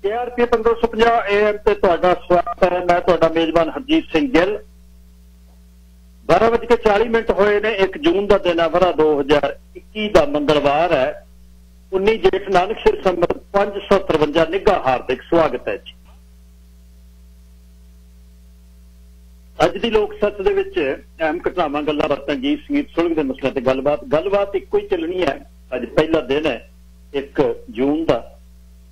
KRP 1550 AM ਤੇ ਤੁਹਾਡਾ ਸਵਾਗਤ ਹੈ। ਮੈਂ ਤੁਹਾਡਾ ਮੇਜ਼ਬਾਨ ਹਰਜੀਤ ਸਿੰਘ ਗਿੱਲ। 12:40 ਹੋਏ ਨੇ। 1 ਜੂਨ ਦਾ ਦਿਨ ਹੈ, ਵਰਾ 2021 ਦਾ ਮੰਗਲਵਾਰ ਹੈ। 19 ਜੇਠ ਨਾਨਕ ਸਿਰ ਸੰਮਤ 553 ਨਿੱਘਾ ਹਾਰਦਿਕ ਸਵਾਗਤ ਹੈ ਜੀ। ਅੱਜ ਦੀ ਲੋਕ ਸੱਚ ਦੇ ਵਿੱਚ ਅਹਿਮ ਘਟਨਾਵਾਂ, ਗੱਲਾਂ ਬਾਤਾਂ, ਗੀਤ ਸੰਗੀਤ, ਸੁਲਝ ਦੇ ਮਸਲਿਆਂ ਤੇ ਗੱਲਬਾਤ ਇੱਕੋ ਹੀ ਚੱਲਣੀ ਹੈ। ਅੱਜ ਪਹਿਲਾ ਦਿਨ ਹੈ 1 ਜੂਨ ਦਾ।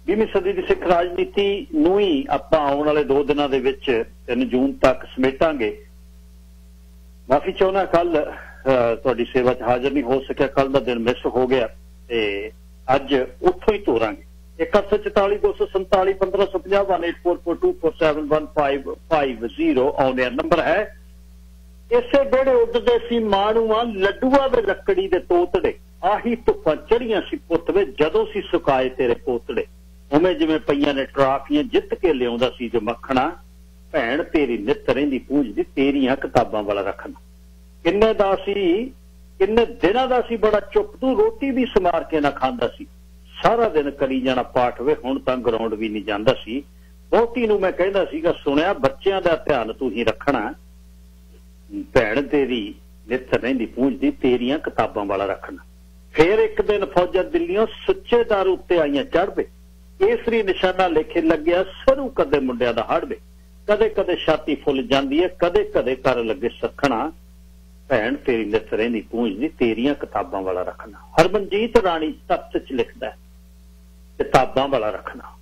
20ਵੀਂ ਸਦੀ ਦੀ ਸਿੱਖ ਰਾਜਨੀਤੀ ਨੂੰ ਹੀ ਆਪਾਂ ਆਉਣ ਵਾਲੇ 2 ਦਿਨਾਂ ਦੇ ਵਿੱਚ 3 ਜੂਨ ਤੱਕ ਸਮੇਟਾਂਗੇ। ਮਾਫੀ ਚਾਹੁੰਦਾ, ਕੱਲ ਤੁਹਾਡੀ ਸੇਵਾ 'ਚ ਹਾਜ਼ਰ ਨਹੀਂ ਹੋ ਸਕਿਆ। ਕੱਲ ਦਾ ਦਿਨ ਮਿਸ ਹੋ ਗਿਆ ਤੇ ਅੱਜ ਉੱਥੋਂ ਹੀ ਤੋਰਾਂਗੇ। 1844 247 1550 184424715550 ਆਨ 에ਅਰ ਨੰਬਰ ਹੈ। ਇਸੇ ਜਿਹੜੇ ਉੱਡਦੇ ਸੀ ਮਾਣੂਆਂ ਲੱਡੂਆਂ ਦੇ ਲੱਕੜੀ ਦੇ ਤੋਤੜੇ, ਆਹੀ ਧੁੱਪਾਂ ਚੜੀਆਂ ਸੀ ਪੁੱਤ ਵੇ ਜਦੋਂ ਸੀ ਸੁਕਾਏ ਤੇਰੇ ਪੋਤੜੇ। ਉਵੇਂ ਜਿਵੇਂ ਪਈਆਂ ਨੇ ਟਰਾਫੀਆਂ ਜਿੱਤ ਕੇ ਲਿਆਉਂਦਾ ਸੀ ਜੋ ਮੱਖਣਾ, ਭੈਣ ਤੇਰੀ ਨਿੱਤ ਰਹਿੰਦੀ ਪੂੰਝਦੀ ਤੇਰੀਆਂ ਕਿਤਾਬਾਂ ਵਾਲਾ ਰੱਖਣਾ। ਕਿੰਨੇ ਦਾ ਸੀ, ਕਿੰਨੇ ਦਿਨਾਂ ਦਾ ਸੀ ਬੜਾ ਚੁੱਪ, ਤੂੰ ਰੋਟੀ ਵੀ ਸਮਾਰ ਕੇ ਨਾ ਖਾਂਦਾ ਸੀ। ਸਾਰਾ ਦਿਨ ਕਰੀ ਜਾਣਾ ਪਾਠ ਵੇ, ਹੁਣ ਤਾਂ ਗਰਾਊਂਡ ਵੀ ਨਹੀਂ ਜਾਂਦਾ ਸੀ। ਬਹੁਤੀ ਨੂੰ ਮੈਂ ਕਹਿੰਦਾ ਸੀਗਾ ਸੁਣਿਆ, ਬੱਚਿਆਂ ਦਾ ਧਿਆਨ ਤੂੰ ਹੀ ਰੱਖਣਾ, ਭੈਣ ਤੇਰੀ ਨਿੱਤ ਰਹਿੰਦੀ ਪੂੰਝਦੀ ਤੇਰੀਆਂ ਕਿਤਾਬਾਂ ਵਾਲਾ ਰੱਖਣਾ। ਫੇਰ ਇੱਕ ਦਿਨ ਫੌਜਾਂ ਦਿੱਲੀਓਂ ਸੁੱਚੇ ਦਾਰੂ ਉੱਤੇ ਆਈਆਂ ਚੜ੍ਹਵੇ, ਕੇਸਰੀ ਨਿਸ਼ਾਨਾ ਲੇਖੇ ਲੱਗਿਆ ਸਰੂ ਕਦੇ ਮੁੰਡਿਆਂ ਦਾ ਹੜਵੇ। ਕਦੇ ਕਦੇ ਛਾਤੀ ਫੁੱਲ ਜਾਂਦੀ ਹੈ, ਕਦੇ ਕਦੇ ਕਰ ਲੱਗੇ ਸੱਖਣਾ, ਭੈਣ ਤੇਰੀ ਨਿੱਤ ਰਹਿੰਦੀ ਪੂੰਝਦੀ ਤੇਰੀਆਂ ਕਿਤਾਬਾਂ ਵਾਲਾ ਰੱਖਣਾ। ਹਰਮਨਜੀਤ ਰਾਣੀ ਤਖਤ 'ਚ ਲਿਖਦਾ ਕਿਤਾਬਾਂ ਵਾਲਾ ਰੱਖਣਾ।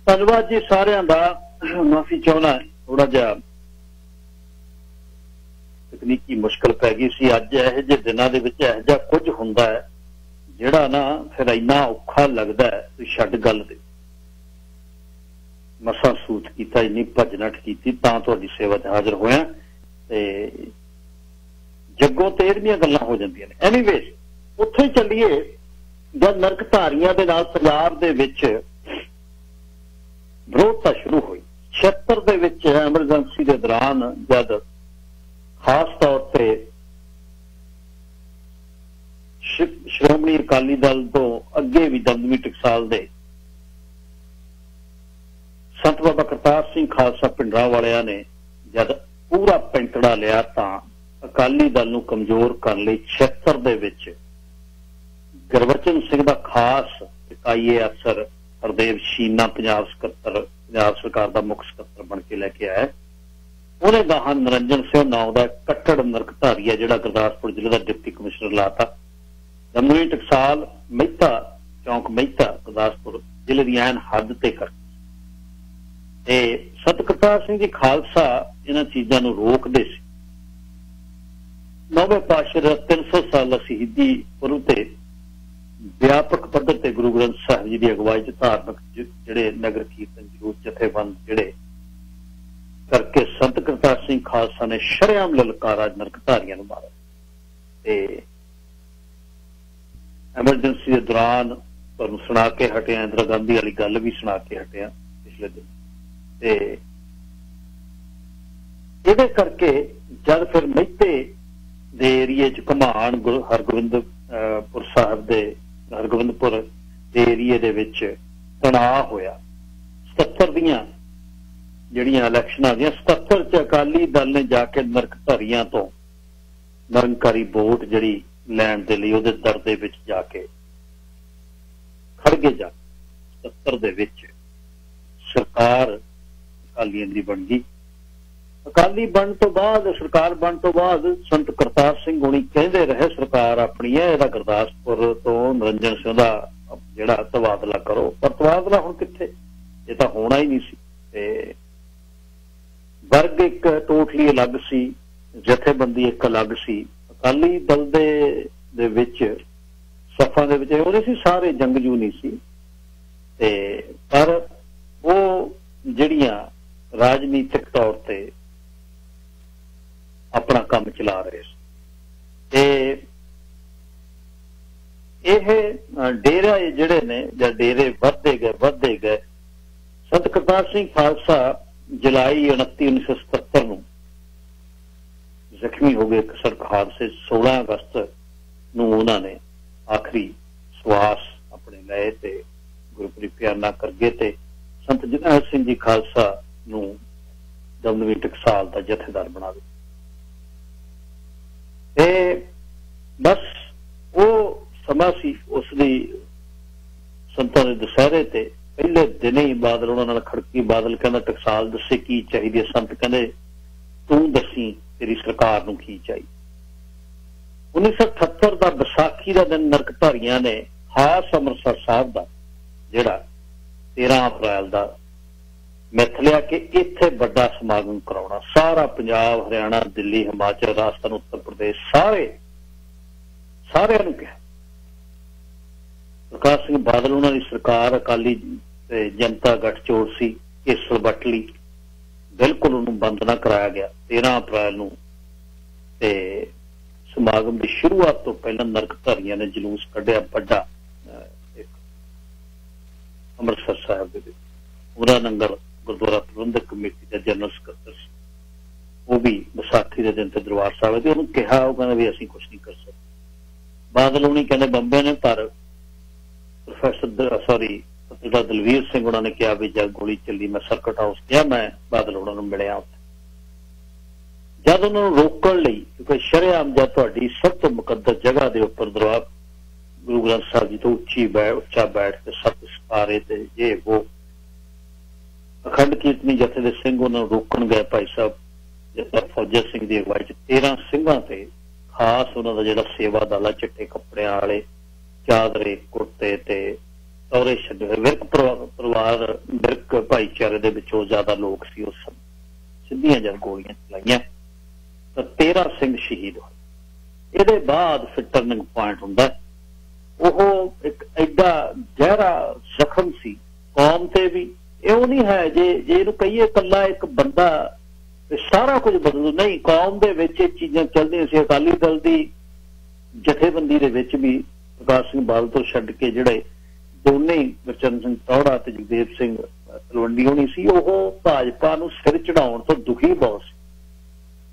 ਧੰਨਵਾਦ ਜੀ ਸਾਰਿਆਂ ਦਾ। ਮਾਫੀ ਚਾਹੁੰਦਾ, ਥੋੜਾ ਜਿਹਾ ਤਕਨੀਕੀ ਮੁਸ਼ਕਲ ਪੈ ਗਈ ਸੀ। ਅੱਜ ਇਹੋ ਜਿਹੇ ਦਿਨਾਂ ਦੇ ਵਿੱਚ ਇਹੋ ਜਿਹਾ ਕੁਝ ਹੁੰਦਾ ਹੈ ਜਿਹੜਾ ਨਾ ਫਿਰ ਇੰਨਾ ਔਖਾ ਲੱਗਦਾ ਹੈ, ਤੁਸੀਂ ਛੱਡ ਗੱਲ ਦੇ। ਮਸਾਂ ਸੂਤ ਕੀਤਾ, ਇੰਨੀ ਭੱਜ ਨੱਠ ਕੀਤੀ ਤਾਂ ਤੁਹਾਡੀ ਸੇਵਾ 'ਚ ਹਾਜ਼ਰ ਹੋਇਆ ਤੇ ਜੱਗੋਂ 13ਵੀਆਂ ਗੱਲਾਂ ਹੋ ਜਾਂਦੀਆਂ ਨੇ। ਐਨੀਵੇਜ਼ ਉੱਥੇ ਹੀ ਚੱਲੀਏ। ਜਦ ਨਰਕਧਾਰੀਆਂ ਦੇ ਨਾਲ ਪੰਜਾਬ ਦੇ ਵਿੱਚ ਵਿਰੋਧਤਾ ਸ਼ੁਰੂ ਹੋਈ 76 ਦੇ ਵਿੱਚ, ਐਮਰਜੈਂਸੀ ਦੇ ਦੌਰਾਨ, ਜਦ ਖਾਸ ਤੌਰ ਤੇ ਸ਼੍ਰੋਮਣੀ ਅਕਾਲੀ ਦਲ ਤੋਂ ਅੱਗੇ ਵੀ ਦਮਦਮੀ ਟਕਸਾਲ ਦੇ ਸੰਤ ਬਾਬਾ ਕਰਤਾਰ ਸਿੰਘ ਖਾਲਸਾ ਪਿੰਡਰਾਂ ਵਾਲਿਆਂ ਨੇ ਜਦ ਪੂਰਾ ਪੈਂਤੜਾ ਲਿਆ ਤਾਂ ਅਕਾਲੀ ਦਲ ਨੂੰ ਕਮਜ਼ੋਰ ਕਰਨ ਲਈ 76 ਦੇ ਵਿੱਚ ਗੁਰਬਚਨ ਸਿੰਘ ਦਾ ਖਾਸ ਇਕਾਈ ਅਫਸਰ ਹਰਦੇਵ ਸ਼ੀਨਾ ਪੰਜਾਬ ਸਰਕਾਰ ਦਾ ਮੁੱਖ ਸਕੱਤਰ ਬਣ ਕੇ ਲੈ ਕੇ ਆਇਆ। ਉਹਨੇ ਗਾਹਾਂ ਨਰਿੰਜਨ ਸਿੰਘ ਨਾਂ ਦਾ ਕੱਟੜ ਨਰਕਧਾਰੀ ਹੈ ਜਿਹੜਾ ਗੁਰਦਾਸਪੁਰ ਜ਼ਿਲ੍ਹੇ ਦਾ ਡਿਪਟੀ ਕਮਿਸ਼ਨਰ ਲਾਤਾ। ਦਮਦਮੀ ਟਕਸਾਲ ਮਹਿਤਾ ਚੌਂਕ, ਮਹਿਤਾ ਗੁਰਦਾਸਪੁਰ ਜ਼ਿਲ੍ਹੇ ਦੀ ਐਨ ਹੱਦ ਤੇ ਕਰ ਤੇ ਸਤ ਕਰਤਾਰ ਸਿੰਘ ਜੀ ਖਾਲਸਾ ਇਹਨਾਂ ਚੀਜ਼ਾਂ ਨੂੰ ਰੋਕਦੇ ਸੀ। 9ਵੇਂ ਪਾਤਸ਼ਾਹ ਦਾ 300 ਸਾਲਾ ਸ਼ਹੀਦੀ ਪੁਰਬ ਤੇ ਵਿਆਪਕ ਪੱਧਰ ਤੇ ਗੁਰੂ ਗ੍ਰੰਥ ਸਾਹਿਬ ਜੀ ਦੀ ਅਗਵਾਈ 'ਚ ਧਾਰਮਿਕ ਜਿਹੜੇ ਨਗਰ ਕੀਰਤਨ ਜਲੂਸ ਜਥੇਬੰਦ ਜਿਹੜੇ ਕਰਕੇ ਸੰਤ ਕਰਤਾਰ ਸਿੰਘ ਖਾਲਸਾ ਨੇ ਸ਼ਰੇਆਮ ਲਲਕਾਰਾ ਨਰਕਧਾਰੀਆਂ ਨੂੰ ਮਾਰਿਆ। ਤੇ ਐਮਰਜੈਂਸੀ ਦੇ ਦੌਰਾਨ ਤੁਹਾਨੂੰ ਸੁਣਾ ਕੇ ਹਟਿਆ, ਇੰਦਰਾ ਗਾਂਧੀ ਵਾਲੀ ਗੱਲ ਵੀ ਸੁਣਾ ਕੇ ਹਟਿਆ ਪਿਛਲੇ ਦਿਨ। ਤੇ ਇਹਦੇ ਕਰਕੇ ਜਦ ਫਿਰ ਮਹਿਤੇ ਦੇ ਏਰੀਏ 'ਚ ਘਮਾਣ ਹਰਗੋਬਿੰਦਪੁਰ ਸਾਹਿਬ ਦੇ ਹਰਗੋਬਿੰਦਪੁਰ ਦੇ ਏਰੀਏ ਦੇ ਵਿੱਚ ਤਣਾਅ ਹੋਇਆ। 77 ਦੀਆਂ ਜਿਹੜੀਆਂ ਇਲੈਕਸ਼ਨਾਂ ਦੀਆਂ 77 'ਚ ਅਕਾਲੀ ਦਲ ਨੇ ਜਾ ਕੇ ਨਰਕਧਾਰੀਆਂ ਤੋਂ ਨਿਰੰਕਾਰੀ ਵੋਟ ਜਿਹੜੀ ਲੈਣ ਦੇ ਲਈ ਉਹਦੇ ਦਰ ਦੇ ਵਿੱਚ ਜਾ ਕੇ ਖੜ ਗਏ। ਜਾ 77 ਦੇ ਵਿੱਚ ਸਰਕਾਰ ਅਕਾਲੀਆਂ ਦੀ ਬਣ ਗਈ। ਅਕਾਲੀ ਬਣਨ ਤੋਂ ਬਾਅਦ, ਸਰਕਾਰ ਬਣਨ ਤੋਂ ਬਾਅਦ ਸੰਤ ਕਰਤਾਰ ਸਿੰਘ ਹੋਣੀ ਕਹਿੰਦੇ ਰਹੇ ਸਰਕਾਰ ਆਪਣੀ ਹੈ, ਇਹਦਾ ਗੁਰਦਾਸਪੁਰ ਤੋਂ ਨਿਰੰਜਨ ਸਿੰਘ ਦਾ ਜਿਹੜਾ ਤਬਾਦਲਾ ਕਰੋ। ਪਰ ਤਬਾਦਲਾ ਹੁਣ ਕਿੱਥੇ, ਇਹ ਤਾਂ ਹੋਣਾ ਹੀ ਨਹੀਂ ਸੀ। ਤੇ ਵਰਗ ਇੱਕ ਟੋਟਲੀ ਅਲੱਗ ਸੀ, ਜਥੇਬੰਦੀ ਇੱਕ ਅਲੱਗ ਸੀ। ਅਕਾਲੀ ਦਲ ਦੇ ਵਿੱਚ ਸਫਾਂ ਦੇ ਵਿੱਚ ਉਹਦੇ ਸੀ, ਸਾਰੇ ਜੰਗਜੂ ਨਹੀਂ ਸੀ। ਤੇ ਪਰ ਉਹ ਜਿਹੜੀਆਂ ਰਾਜਨੀਤਿਕ ਤੌਰ ਤੇ ਆਪਣਾ ਕੰਮ ਚਲਾ ਰਹੇ ਸੀ। ਤੇ ਇਹ ਡੇਰਾ ਜਿਹੜੇ ਨੇ ਜਾਂ ਡੇਰੇ ਵੱਧਦੇ ਗਏ। ਸੰਤ ਕਰਤਾਰ ਸਿੰਘ ਖਾਲਸਾ ਜੁਲਾਈ 29 1977 ਨੂੰ ਜ਼ਖਮੀ ਹੋ ਗਏ ਇੱਕ ਸੜਕ ਹਾਦਸੇ। 16 ਅਗਸਤ ਨੂੰ ਉਹਨਾਂ ਨੇ ਆਖਰੀ ਸਵਾਸ ਆਪਣੇ ਲਏ ਤੇ ਗੁਰਪ੍ਰੀਤ ਪਿਆਰ ਨਾ ਕਰਗੇ ਤੇ ਸੰਤ ਜਰਨੈਲ ਸਿੰਘ ਜੀ ਖਾਲਸਾ ਨੂੰ ਦਮਦਮੀ ਟਕਸਾਲ ਦਾ ਜਥੇਦਾਰ ਬਣਾ ਦਿੱਤਾ। ਤੇ ਬਸ ਉਹ ਸਮਾਂ ਸੀ ਉਸਦੀ ਸੰਤਾਂ ਦੇ ਦੁਸਹਿਰੇ ਤੇ ਪਹਿਲੇ ਦਿਨ ਹੀ ਬਾਦਲ ਉਹਨਾਂ ਨਾਲ ਖੜਕੀ। ਬਾਦਲ ਕਹਿੰਦਾ ਟਕਸਾਲ ਦੱਸੇ ਕੀ ਚਾਹੀਦੀ ਹੈ। ਸੰਤ ਕਹਿੰਦੇ ਤੂੰ ਦੱਸੀ ਤੇਰੀ ਸਰਕਾਰ ਨੂੰ ਕੀ ਚਾਹੀਦੀ। 1978 ਦਾ ਵਿਸਾਖੀ ਦਾ ਦਿਨ ਨਰਕਧਾਰੀਆਂ ਨੇ ਖਾਸ ਅੰਮ੍ਰਿਤਸਰ ਸਾਹਿਬ ਦਾ ਜਿਹੜਾ 13 ਅਪ੍ਰੈਲ ਦਾ ਮਿੱਥ ਲਿਆ ਕਿ ਇੱਥੇ ਵੱਡਾ ਸਮਾਗਮ ਕਰਾਉਣਾ। ਸਾਰਾ ਪੰਜਾਬ, ਹਰਿਆਣਾ, ਦਿੱਲੀ, ਹਿਮਾਚਲ, ਰਾਜਸਥਾਨ, ਉੱਤਰ ਪ੍ਰਦੇਸ਼ ਸਾਰਿਆਂ ਨੂੰ ਕਿਹਾ। ਪ੍ਰਕਾਸ਼ ਸਿੰਘ ਬਾਦਲ ਉਹਨਾਂ ਦੀ ਸਰਕਾਰ ਅਕਾਲੀ ਤੇ ਜਨਤਾ ਗੱਠਜੋੜ ਸੀ, ਕੇਸਲ ਵੱਟ ਲਈ ਬਿਲਕੁਲ ਉਹਨੂੰ ਬੰਦ ਨਾ ਕਰਾਇਆ ਗਿਆ 13 ਅਪ੍ਰੈਲ ਨੂੰ। ਤੇ ਸਮਾਗਮ ਦੀ ਸ਼ੁਰੂਆਤ ਤੋਂ ਪਹਿਲਾਂ ਨਰਕਧਾਰੀਆਂ ਨੇ ਜਲੂਸ ਕੱਢਿਆ ਵੱਡਾ ਅੰਮ੍ਰਿਤਸਰ ਸਾਹਿਬ ਦੇ ਵਿੱਚ। ਪੂਰਾ ਨੰਗਲ ਗੁਰਦੁਆਰਾ ਪ੍ਰਬੰਧਕ ਕਮੇਟੀ ਦਾ ਜਨਰਲ ਸਕੱਤਰ ਸੀ, ਉਹ ਵੀ ਵਿਸਾਖੀ ਦੇ ਦਿਨ ਤੇ ਦਰਬਾਰ ਸਾਹਿਬ ਤੇ ਉਹਨੂੰ ਕਿਹਾ, ਉਹ ਕਹਿੰਦਾ ਵੀ ਅਸੀਂ ਕੁਛ ਨਹੀਂ ਕਰ ਸਕਦੇ। ਬਾਦਲ ਉਹਨੀ ਕਹਿੰਦੇ ਬੰਬੇ ਨੇ, ਪਰ ਪ੍ਰੋਫੈਸਰ ਦਲਵੀਰ ਸਿੰਘ ਉਹਨਾਂ ਨੇ ਕਿਹਾ ਵੀ ਜਦ ਗੋਲੀ ਚੱਲੀ ਮੈਂ ਸਰਕਟ ਹਾਊਸ ਗਿਆ, ਮੈਂ ਬਾਦਲ ਉਹਨਾਂ ਨੂੰ ਮਿਲਿਆ ਉੱਥੇ। ਜਦ ਉਹਨਾਂ ਨੂੰ ਰੋਕਣ ਲਈ, ਕਿਉਂਕਿ ਸ਼ਰੇਆਮ ਜਦ ਤੁਹਾਡੀ ਸਭ ਤੋਂ ਮੁਕੱਦਸ ਜਗ੍ਹਾ ਦੇ ਉੱਪਰ ਦਰਬਾਰ ਗੁਰੂ ਗ੍ਰੰਥ ਸਾਹਿਬ ਜੀ ਤੋਂ ਉੱਚਾ ਬੈਠ ਕੇ ਸੱਤ ਸਿਤਾਰੇ ਤੇ ਇਹ ਉਹ ਅਖੰਡ ਕੀਰਤਨੀ ਜਥੇ ਦੇ ਸਿੰਘ ਉਹਨਾਂ ਨੂੰ ਰੋਕਣ ਗਏ। ਭਾਈ ਸਾਹਿਬ ਜਥੇਦਾਰ ਫੌਜਾ ਸਿੰਘ ਦੀ ਅਗਵਾਈ ਚ 13 ਸਿੰਘਾਂ ਤੇ ਖਾਸ ਉਹਨਾਂ ਦਾ ਜਿਹੜਾ ਸੇਵਾ ਦਲ ਆ, ਚਿੱਟੇ ਕੱਪੜਿਆਂ ਵਾਲੇ, ਚਾਦਰੇ, ਕੁੜਤੇ ਤੇ ਸਹੁਰੇ ਛੱਡੇ ਹੋਏ ਵਿਰਕ ਪਰਿਵਾਰ, ਵਿਰਕ ਭਾਈਚਾਰੇ ਦੇ ਵਿੱਚੋਂ ਜ਼ਿਆਦਾ ਲੋਕ ਸੀ। ਉਸ ਸਿੱਧੀਆਂ ਜਦ ਗੋਲੀਆਂ ਚਲਾਈਆਂ ਤਾਂ 13 ਸਿੰਘ ਸ਼ਹੀਦ ਹੋਏ। ਇਹਦੇ ਬਾਅਦ ਫਿਰ ਟਰਨਿੰਗ ਪੁਆਇੰਟ ਹੁੰਦਾ। ਉਹ ਇੱਕ ਐਡਾ ਗਹਿਰਾ ਜ਼ਖਮ ਸੀ ਕੌਮ ਤੇ ਵੀ। ਇਹ ਨਹੀਂ ਹੈ ਜੇ ਇਹਨੂੰ ਕਹੀਏ ਇਕੱਲਾ ਇੱਕ ਬੰਦਾ ਸਾਰਾ ਕੁਝ ਬਦਲੂ, ਨਹੀਂ। ਕੌਮ ਦੇ ਵਿੱਚ ਇਹ ਚੀਜ਼ਾਂ ਚੱਲਦੀਆਂ ਸੀ। ਅਕਾਲੀ ਦਲ ਦੀ ਜਥੇਬੰਦੀ ਦੇ ਵਿੱਚ ਵੀ ਪ੍ਰਕਾਸ਼ ਸਿੰਘ ਬਾਦਲ ਤੋਂ ਛੱਡ ਕੇ ਜਿਹੜੇ ਦੋਨੇ ਹੀ ਗੁਰਚਰਨ ਸਿੰਘ ਤੌੜਾ ਤੇ ਜਗਦੇਵ ਸਿੰਘ ਤਲਵੰਡੀ ਹੋਣੀ ਸੀ, ਉਹ ਭਾਜਪਾ ਨੂੰ ਸਿਰ ਚੜਾਉਣ ਤੋਂ ਦੁਖੀ ਬਹੁਤ ਸੀ।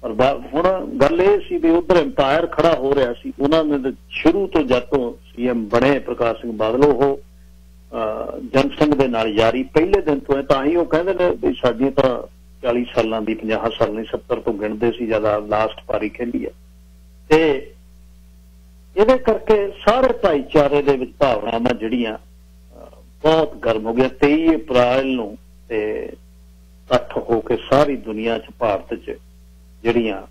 ਪਰ ਹੁਣ ਗੱਲ ਇਹ ਸੀ ਵੀ ਉਧਰ ਅੰਪਾਇਰ ਖੜਾ ਹੋ ਰਿਹਾ ਸੀ। ਉਹਨਾਂ ਨੇ ਸ਼ੁਰੂ ਤੋਂ ਜਦ ਤੋਂ ਸੀਐਮ ਬਣੇ ਪ੍ਰਕਾਸ਼ ਸਿੰਘ ਬਾਦਲ, ਉਹ ਜਨਸੰਘ ਦੇ ਨਾਲ ਯਾਰੀ ਪਹਿਲੇ ਦਿਨ ਤੋਂ ਹੈ। ਤਾਂ ਹੀ ਉਹ ਕਹਿੰਦੇ ਨੇ ਵੀ ਸਾਡੀਆਂ ਤਾਂ 40 ਸਾਲਾਂ ਦੀ, 50 ਸਾਲਾਂ ਦੀ, 70 ਤੋਂ ਗਿਣਦੇ ਸੀ ਜਿਆਦਾ ਲਾਸਟ ਪਾਰੀ ਖੇਲੀ ਹੈ। ਤੇ ਇਹਦੇ ਕਰਕੇ ਸਾਰੇ ਭਾਈਚਾਰੇ ਦੇ ਵਿੱਚ ਭਾਵਨਾਵਾਂ ਜਿਹੜੀਆਂ ਬਹੁਤ ਗਰਮ ਹੋ ਗਿਆ। 23 ਅਪ੍ਰੈਲ ਨੂੰ ਤੇ ਇਕੱਠ ਹੋ ਕੇ ਸਾਰੀ ਦੁਨੀਆ 'ਚ, ਭਾਰਤ 'ਚ ਜਿਹੜੀਆਂ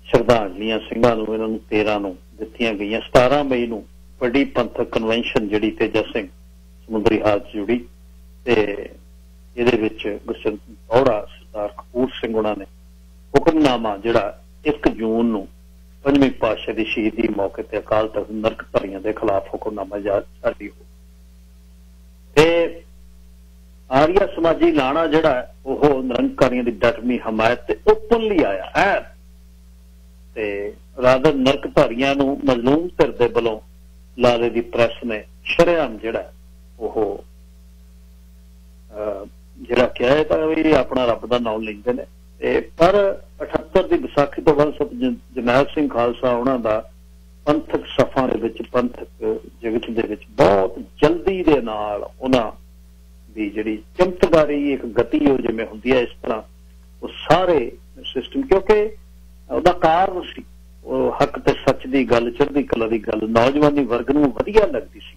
ਸ਼ਰਧਾਂਜਲੀਆਂ ਸਿੰਘਾਂ ਨੂੰ, ਇਹਨਾਂ ਨੂੰ 13 ਨੂੰ ਦਿੱਤੀਆਂ ਗਈਆਂ। 17 ਮਈ ਨੂੰ ਵੱਡੀ ਪੰਥਕ ਕਨਵੈਨਸ਼ਨ ਜਿਹੜੀ ਤੇਜਾ ਸਿੰਘ ਸਮੁੰਦਰੀ ਹਾਲਤ ਜੁੜੀ ਤੇ ਇਹਦੇ ਵਿੱਚ ਗੁਰਚਰਨ ਸਿੰਘ ਤੌੜਾ, ਸਰਦਾਰ ਕਪੂਰ ਸਿੰਘ ਉਹਨਾਂ ਨੇ ਹੁਕਮਨਾਮਾ ਜਿਹੜਾ 1 ਜੂਨ ਨੂੰ 5ਵੀਂ ਪਾਤਸ਼ਾਹ ਦੀ ਸ਼ਹੀਦੀ ਮੌਕੇ ਤੇ ਅਕਾਲ ਤਖਤ ਨਰਕਧਾਰੀਆਂ ਦੇ ਖਿਲਾਫ ਹੁਕਮਨਾਮਾ ਜਾਰੀ ਹੋ। ਤੇ ਆਰੀਆ ਸਮਾਜੀ ਲਾਣਾ ਜਿਹੜਾ ਉਹ ਨਿਰੰਕਾਰੀਆਂ ਦੀ ਡਟਵੀਂ ਹਮਾਇਤ ਤੇ ਓਪਨਲੀ ਆਇਆ ਹੈ। ਤੇ ਰਾਦਰ ਨਰਕਧਾਰੀਆਂ ਨੂੰ ਮਜ਼ਲੂਮ ਧਿਰ ਦੇ ਵੱਲੋਂ ਲਾਲੇ ਦੀ ਪ੍ਰੈਸ ਨੇ ਸ਼ਰੇਆਮ ਜਿਹੜਾ ਉਹ ਜਿਹੜਾ ਕਿਹਾ ਹੈ ਤਾਂ ਵੀ ਆਪਣਾ ਰੱਬ ਦਾ ਨਾਮ ਲੈਂਦੇ ਨੇ। ਤੇ ਪਰ 78 ਦੀ ਵਿਸਾਖੀ ਤੋਂ ਬਾਅਦ ਸੰਤ ਜਰਨੈਲ ਸਿੰਘ ਖਾਲਸਾ ਉਹਨਾਂ ਦਾ ਪੰਥਕ ਸਫਾ ਦੇ ਵਿੱਚ, ਪੰਥਕ ਜਗਤ ਦੇ ਵਿੱਚ ਬਹੁਤ ਜਲਦੀ ਦੇ ਨਾਲ ਉਹਨਾਂ ਦੀ ਜਿਹੜੀ ਚਮਤਕਾਰੀ ਇੱਕ ਗਤੀ ਉਹ ਜਿਵੇਂ ਹੁੰਦੀ ਹੈ, ਇਸ ਤਰ੍ਹਾਂ ਉਹ ਸਾਰੇ ਸਿਸਟਮ, ਕਿਉਂਕਿ ਉਹਦਾ ਕਾਰਨ ਸੀ ਉਹ ਹੱਕ ਤੇ ਸੱਚ ਦੀ ਗੱਲ, ਚੜ੍ਹਦੀ ਕਲਾ ਦੀ ਗੱਲ ਨੌਜਵਾਨੀ ਵਰਗ ਨੂੰ ਵਧੀਆ ਲੱਗਦੀ ਸੀ।